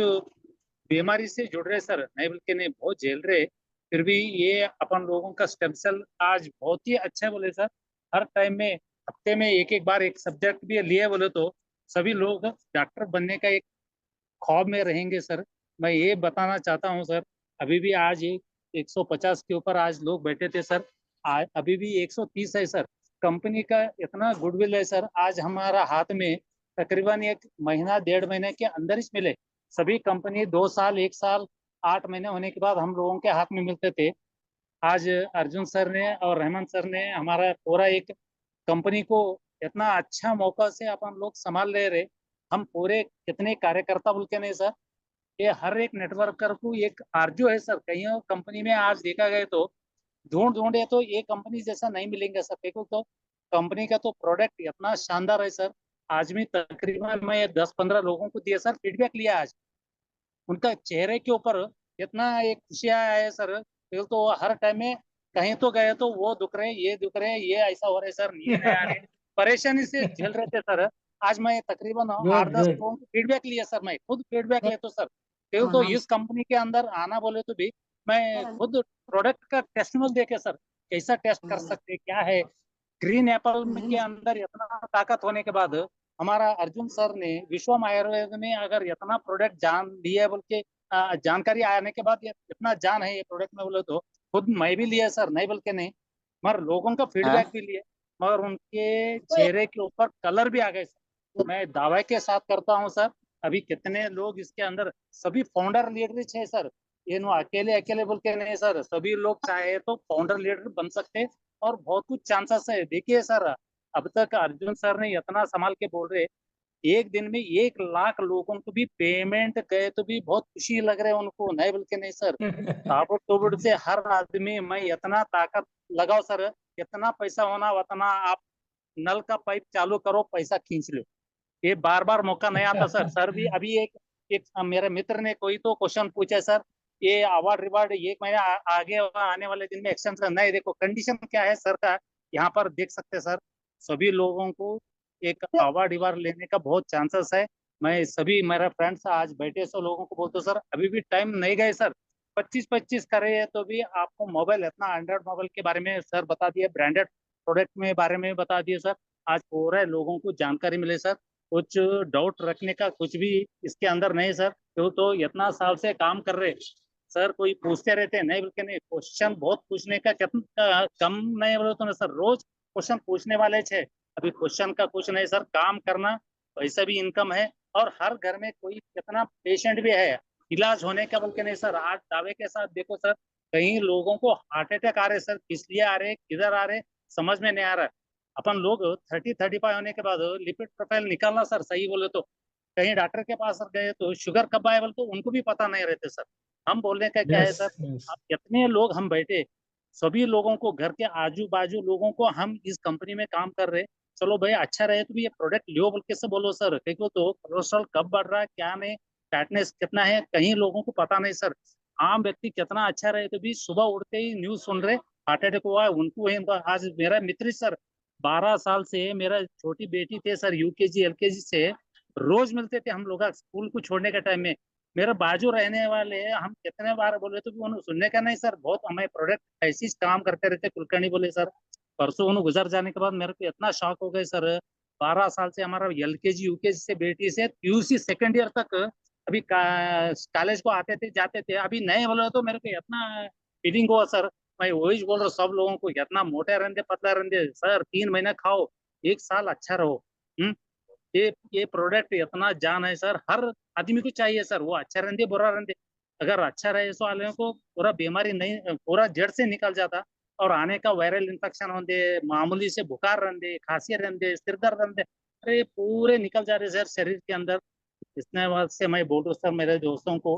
बीमारी से जुड़ रहे सर, नहीं बल्कि नहीं बहुत झेल रहे, फिर भी ये अपन लोगों का स्टेम सेल आज बहुत ही अच्छा है बोले सर। हर टाइम में हफ्ते में एक एक बार एक सब्जेक्ट भी लिए बोले तो सभी लोग डॉक्टर बनने का एक ख्वाब में रहेंगे सर। मैं ये बताना चाहता हूँ सर, अभी भी आज 150 के ऊपर आज लोग बैठे थे सर, आज अभी भी 130 है सर। कंपनी का इतना गुडविल है सर, आज हमारा हाथ में तकरीबन एक महीना 1.5 महीने के अंदर ही मिले। सभी कंपनी 2 साल 1 साल 8 महीने होने के बाद हम लोगों के हाथ में मिलते थे। आज अर्जुन सर ने और रहमान सर ने हमारा पूरा एक कंपनी को इतना अच्छा मौका से अपन लोग संभाल ले रहे। हम पूरे कितने कार्यकर्ता बोल के नहीं सर, ये हर एक नेटवर्कर को एक आरजू है सर। कहीं कंपनी में आज देखा गया तो ढूंढ ढूंढे तो ये कंपनी जैसा नहीं मिलेंगे सर। देखो तो कंपनी का तो प्रोडक्ट इतना शानदार है सर। आज भी तकरीबन मैं 10-15 लोगों को दिया सर, फीडबैक लिया आज, उनका चेहरे के ऊपर इतना एक खुशियाँ आया है सर। फिर तो हर टाइम में कहीं तो गए तो वो दुख रहे, ये दुख रहे, ये ऐसा हो रहा है सर, नींद नहीं आ रही, परेशानी से झेल रहे थे सर। आज मैं तकरीबन गुड 8-10 गुड। लोगों को फीडबैक लिया सर, मैं खुद फीडबैक लेता सर। फिर तो इस कंपनी के अंदर आना बोले तो भी मैं खुद प्रोडक्ट का टेस्टिमोनियल देके सर कैसा टेस्ट कर सकते क्या है। ग्रीन एप्पल के अंदर इतना ताकत होने के बाद हमारा अर्जुन सर ने विश्वम आयुर्वेद में अगर इतना प्रोडक्ट जान दिया बोल के जानकारी आने के बाद ये इतना जान है ये प्रोडक्ट में बोले तो खुद मैं भी लिया सर, नहीं बोल के नहीं, मगर लोगों का फीडबैक भी लिए, मगर उनके चेहरे के ऊपर कलर भी आ गए सर। मैं दावे के साथ करता हूँ सर, अभी कितने लोग इसके अंदर सभी फाउंडर लीडर है सर, ये नो अकेले अकेले बोल के नहीं सर, सभी लोग चाहे तो फाउंडर लीडर बन सकते हैं और बहुत कुछ चांसेस है। देखिए सर, अब तक अर्जुन सर ने इतना संभाल के बोल रहे, एक दिन में 1 लाख लोगों को भी पेमेंट गए तो भी बहुत खुशी लग रहे उनको, नहीं बोल के नहीं सर। ताबड़तोड़ से हर आदमी मैं इतना ताकत लगाओ सर, कितना पैसा होना उतना आप नल का पाइप चालू करो, पैसा खींच लो, ये बार बार मौका नहीं आता सर। सर भी अभी एक मेरे मित्र ने कोई तो क्वेश्चन पूछा सर, ये अवार्ड रिवार्ड 1 महीना आगे आने वाले दिन में एक्सटेंशन नहीं, देखो कंडीशन क्या है सर का, यहाँ पर देख सकते हैं सर, सभी लोगों को एक अवार्ड रिवार्ड लेने का बहुत चांसेस है। मैं सभी मेरा फ्रेंड्स आज बैठे सो लोगों को बोलते सर अभी भी टाइम नहीं गए सर, 25-25 करे है तो भी आपको मोबाइल इतना एंड्रॉइड मोबाइल के बारे में सर बता दिए, ब्रांडेड प्रोडक्ट में बारे में बता दिए सर। आज पूरे लोगों को जानकारी मिले सर, कुछ डाउट रखने का कुछ भी इसके अंदर नहीं सर। तो इतना साल से काम कर रहे सर, कोई पूछते रहते हैं, नहीं बल्कि नहीं, क्वेश्चन बहुत पूछने का कितना कम नहीं बोले तो ना सर, रोज क्वेश्चन पूछने वाले छे। अभी क्वेश्चन का कुछ नहीं सर, काम करना, पैसा भी इनकम है, और हर घर में कोई कितना पेशेंट भी है, इलाज होने का बोल के नहीं सर। आज दावे के साथ देखो सर, कई लोगों को हार्ट अटैक आ रहे सर, किस लिए आ रहे, किधर आ रहे, समझ में नहीं आ रहा। अपन लोग 30-35 होने के बाद लिपिड प्रोफाइल निकालना सर, सही बोले तो कहीं डॉक्टर के पास गए तो शुगर कब आए बोले तो उनको भी पता नहीं रहते सर। हम बोलने का क्या है यस सर, यस। अब कितने लोग हम बैठे, सभी लोगों को, घर के आजू बाजू लोगों को हम इस कंपनी में काम कर रहे, चलो भाई अच्छा रहे तो भी ये प्रोडक्ट लियो बोल के से बोलो सर। देखो तो कोलेस्ट्रॉल कब बढ़ रहा है क्या नहीं, फैटनेस कितना है, कहीं लोगों को पता नहीं सर। आम व्यक्ति कितना अच्छा रहे तो भी सुबह उठते ही न्यूज सुन रहे हार्ट अटैक हुआ है उनको है। आज मेरा मित्र सर 12 साल से, मेरा छोटी बेटी थे सर यूकेजी एलकेजी से, रोज मिलते थे हम लोग स्कूल को छोड़ने के टाइम में, मेरे बाजू रहने वाले, हम कितने बार बोले तो भी उन्होंने सुनने का नहीं सर। बहुत हमें प्रोडक्ट ऐसी काम करते रहते, कुलकर्णी बोले सर, परसों उन्होंने गुजर जाने के बाद मेरे को इतना शॉक हो गए सर। 12 साल से हमारा एलकेजी यूकेजी से बेटी से पीयूसी सेकंड ईयर तक अभी कॉलेज को आते थे जाते थे, अभी नहीं बोले तो मेरे को इतना फीलिंग हुआ सर। मैं वही बोल रहा हूँ सब लोगों को, इतना मोटे रहते पतला रहते सर, 3 महीने खाओ एक साल अच्छा रहो। ये प्रोडक्ट इतना जान है सर, हर आदमी को चाहिए सर, वो अच्छा रहते बुरा रहते, अगर अच्छा रहे सो वाले को पूरा बीमारी नहीं, पूरा जड़ से निकल जाता। और आने का वायरल इन्फेक्शन होते, मामूली से बुखार रहते, खांसी रहते, सिर दर्द रहते, अरे पूरे निकल जा रहे सर शरीर के अंदर। इसने बाद से मैं बोल रहा हूँ सर मेरे दोस्तों को,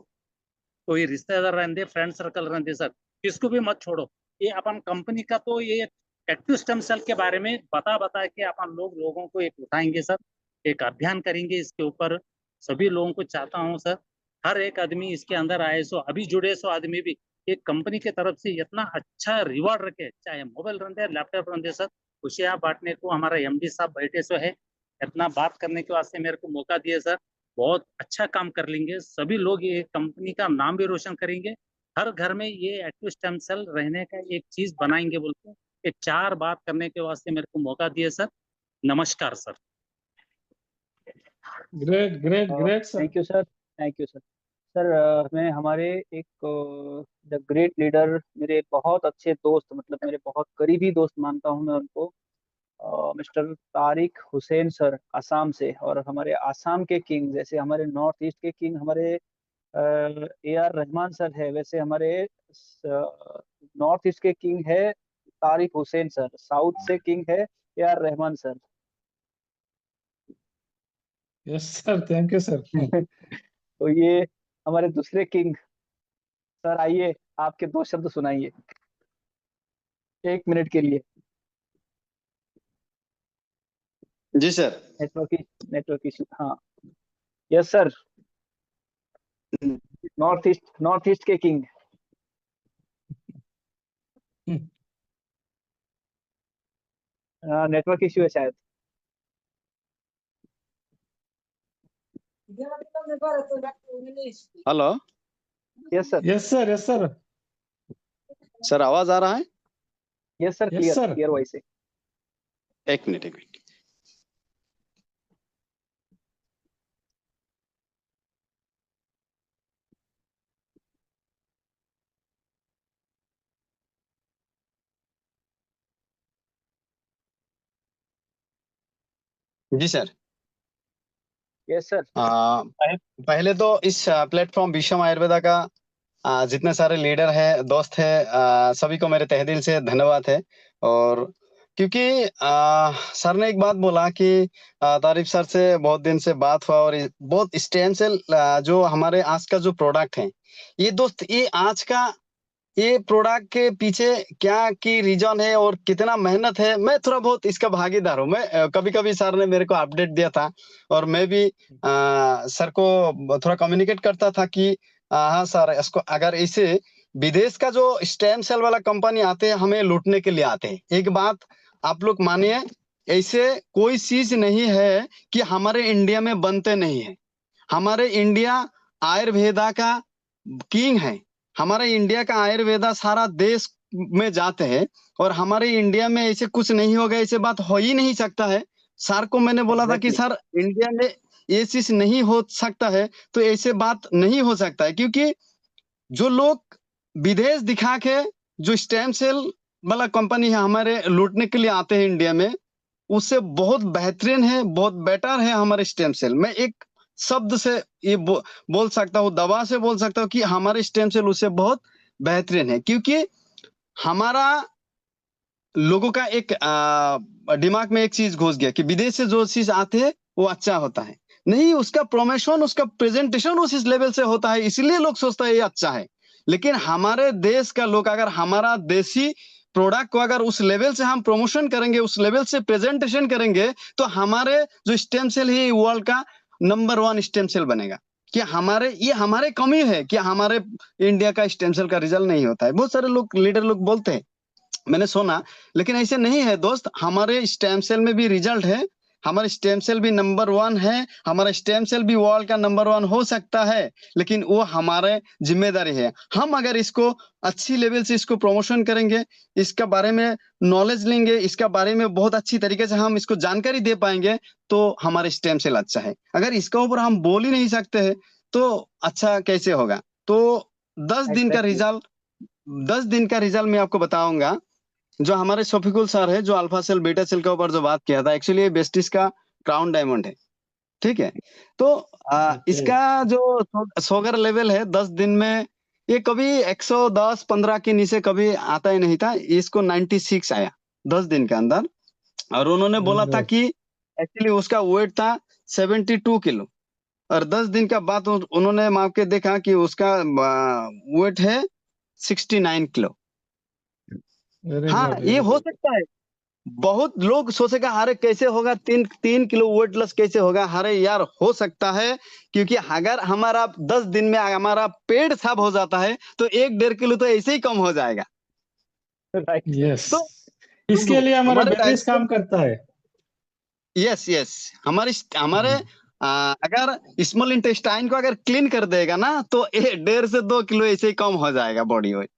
कोई रिश्तेदार रहते, फ्रेंड सर्कल रहते सर, किसको भी मत छोड़ो। ये अपन कंपनी का तो ये एक्टिव स्टेम सेल के बारे में बता के अपन लोगों को एक उठाएंगे सर, एक अभियान करेंगे इसके ऊपर। सभी लोगों को चाहता हूँ सर, हर एक आदमी इसके अंदर आए सो, अभी जुड़े सो आदमी भी एक कंपनी के तरफ से इतना अच्छा रिवॉर्ड रखे, चाहे मोबाइल रहते लैपटॉप रहते सर, खुशियाँ बांटने को हमारा एमडी साहब बैठे सो है, इतना बात करने के वास्ते मेरे को मौका दिए सर। बहुत अच्छा काम कर लेंगे सभी लोग, ये कंपनी का नाम भी रोशन करेंगे, हर घर में ये एक्टिव स्टेम सेल रहने का एक चीज बनाएंगे बोलते हैं। ये 4 बात करने के वास्ते मेरे को मौका दिए सर। नमस्कार sir. Great great great sir. Thank you sir, thank you sir. Sir मैं हमारे एक द ग्रेट लीडर, मेरे बहुत अच्छे दोस्त, मतलब मेरे बहुत करीबी दोस्त मानता हूँ मैं उनको, मिस्टर तारिक हुसैन सर आसाम से, और हमारे आसाम के किंग, जैसे हमारे नॉर्थ ईस्ट के किंग हमारे ए आर रहमान सर है, वैसे हमारे नॉर्थ ईस्ट के किंग है तारिक हुसैन सर, साउथ से किंग है A R Rahman sir. Yes sir, thank you sir. तो ये हमारे दूसरे किंग सर, आइए आपके 2 शब्द सुनाइए 1 मिनट के लिए। जी सर। नेटवर्क इशू, हाँ। यस सर, नॉर्थ ईस्ट के किंग। नेटवर्क इशू है शायद। Hello. Yes sir. Yes sir, yes sir. Sir आवाज आ रहा है? Yes sir, yes sir. Clear voice है। एक मिनट। जी सर। Yes sir. पहले तो इस प्लेटफॉर्म विश्वम आयुर्वेदा का जितने सारे लीडर हैं, दोस्त हैं, सभी को मेरे तहे दिल से धन्यवाद है। और क्योंकि सर ने एक बात बोला कि तारिफ सर से बहुत दिन से बात हुआ, और बहुत स्टेम सेल जो हमारे आज का जो प्रोडक्ट है, ये दोस्त, ये आज का ये प्रोडक्ट के पीछे क्या की रीजन है और कितना मेहनत है, मैं थोड़ा बहुत इसका भागीदार हूँ। मैं कभी कभी सर ने मेरे को अपडेट दिया था, और मैं भी सर को थोड़ा कम्युनिकेट करता था कि हाँ सर, इसको अगर इसे विदेश का जो स्टेम सेल वाला कंपनी आते हैं, हमें लूटने के लिए आते हैं। एक बात आप लोग मानिए, ऐसे कोई चीज नहीं है कि हमारे इंडिया में बनते नहीं है। हमारे इंडिया आयुर्वेदा का किंग है। हमारे इंडिया का आयुर्वेदा सारा देश में जाते हैं, और हमारे इंडिया में ऐसे कुछ नहीं होगा, ऐसे बात हो ही नहीं सकता है। सर को मैंने बोला था कि सर, इंडिया में ये चीज नहीं हो सकता है, तो ऐसे बात नहीं हो सकता है, क्योंकि जो लोग विदेश दिखा के जो स्टेम सेल वाला कंपनी है हमारे लूटने के लिए आते हैं इंडिया में, उससे बहुत बेहतरीन है, बहुत बेटर है हमारे स्टेम सेल। मैं एक शब्द से ये बोल सकता हूँ, दवा से बोल सकता हूँ कि हमारे स्टेम सेल उससे बहुत बेहतरीन है, क्योंकि हमारा लोगों का एक दिमाग में एक चीज घुस गया कि विदेश से जो चीज आते हैं वो अच्छा होता है। नहीं, उसका प्रमोशन, उसका प्रेजेंटेशन उस लेवल से होता है, इसलिए लोग सोचता है ये अच्छा है। लेकिन हमारे देश का लोग अगर हमारा देसी प्रोडक्ट को अगर उस लेवल से हम प्रमोशन करेंगे, उस लेवल से प्रेजेंटेशन करेंगे, तो हमारे जो स्टेम सेल है वर्ल्ड का नंबर 1 स्टेम सेल बनेगा। कि हमारे कमी है कि हमारे इंडिया का स्टेम सेल का रिजल्ट नहीं होता है। बहुत सारे लोग, लीडर लोग बोलते हैं, मैंने सुना, लेकिन ऐसे नहीं है दोस्त। हमारे स्टेम सेल में भी रिजल्ट है, हमारे स्टेम सेल भी नंबर 1 है, हमारा स्टेम सेल भी वर्ल्ड का नंबर 1 हो सकता है, लेकिन वो हमारे जिम्मेदारी है। हम अगर इसको अच्छी लेवल से इसको प्रमोशन करेंगे, इसका बारे में नॉलेज लेंगे, इसका बारे में बहुत अच्छी तरीके से हम इसको जानकारी दे पाएंगे, तो हमारे स्टेम सेल अच्छा है। अगर इसके ऊपर हम बोल ही नहीं सकते हैं तो अच्छा कैसे होगा। तो 10 दिन का रिजल्ट मैं आपको बताऊंगा। जो हमारे शफीकुल सर है, जो अल्फा सेल बीटा सेल के ऊपर जो बात किया था, एक्चुअली ये बेस्टिस का क्राउन डायमंड है, ठीक है। तो इसका जो शुगर लेवल है 10 दिन में ये कभी 110-15 के नीचे कभी आता ही नहीं था, इसको 96 आया 10 दिन के अंदर। और उन्होंने बोला था कि एक्चुअली उसका वेट था 72 किलो, और 10 दिन का बाद उन्होंने माप के देखा कि उसका वेट है 69 किलो। हाँ, ये हो सकता है। बहुत लोग सोचेगा अरे कैसे होगा, 3 किलो वेट लॉस कैसे होगा। अरे यार, हो सकता है, क्योंकि अगर हमारा 10 दिन में हमारा पेट साफ हो जाता है तो 1-1.5 किलो तो ऐसे ही कम हो जाएगा। राइट। यस, तो इसके लिए हमारा हमारे बेटिस काम करता है। यस, हमारे अगर स्मॉल इंटेस्टाइन को अगर क्लीन कर देगा ना तो 1.5 से 2 किलो ऐसे ही कम हो जाएगा बॉडी वेट।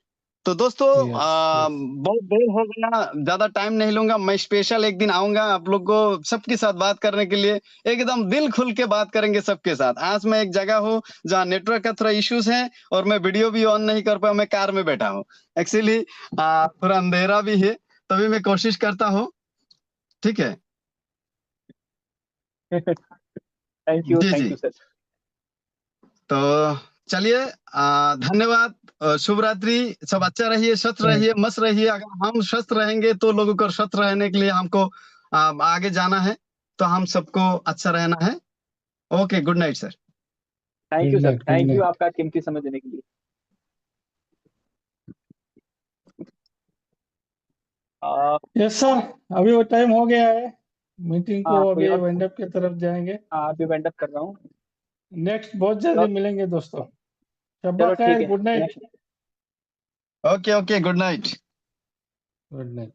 तो दोस्तों, बहुत देर हो गया, ज्यादा टाइम नहीं लूंगा। मैं स्पेशल एक दिन आऊंगा आप लोग को सबके साथ बात करने के लिए, एकदम दिल खुल के बात करेंगे सबके साथ। आज मैं एक जगह हूँ जहाँ नेटवर्क का थोड़ा इश्यूज है और मैं वीडियो भी ऑन नहीं कर पाया, मैं कार में बैठा हूँ। एक्चुअली थोड़ा अंधेरा भी है, तभी मैं कोशिश करता हूँ, ठीक है। Thank you ji. सर। तो चलिए, धन्यवाद, शुभ रात्रि, सब अच्छा रहिए, स्वस्थ रहिए, मस्त रहिए। अगर हम स्वस्थ रहेंगे तो लोगों को स्वस्थ रहने के लिए हमको आगे जाना है, तो हम सबको अच्छा रहना है। Okay, good night sir. Thank you sir, thank you आपका कीमती समय देने के लिए। यस सर, अभी वो टाइम हो गया है, मीटिंग को हाँ, अभी वाइंड अप की तरफ जाएंगे। हाँ, अभी वाइंड अप कर रहा हूँ। नेक्स्ट बहुत जल्दी मिलेंगे दोस्तों। चलो ठीक है, good night. Okay, good night. Good night.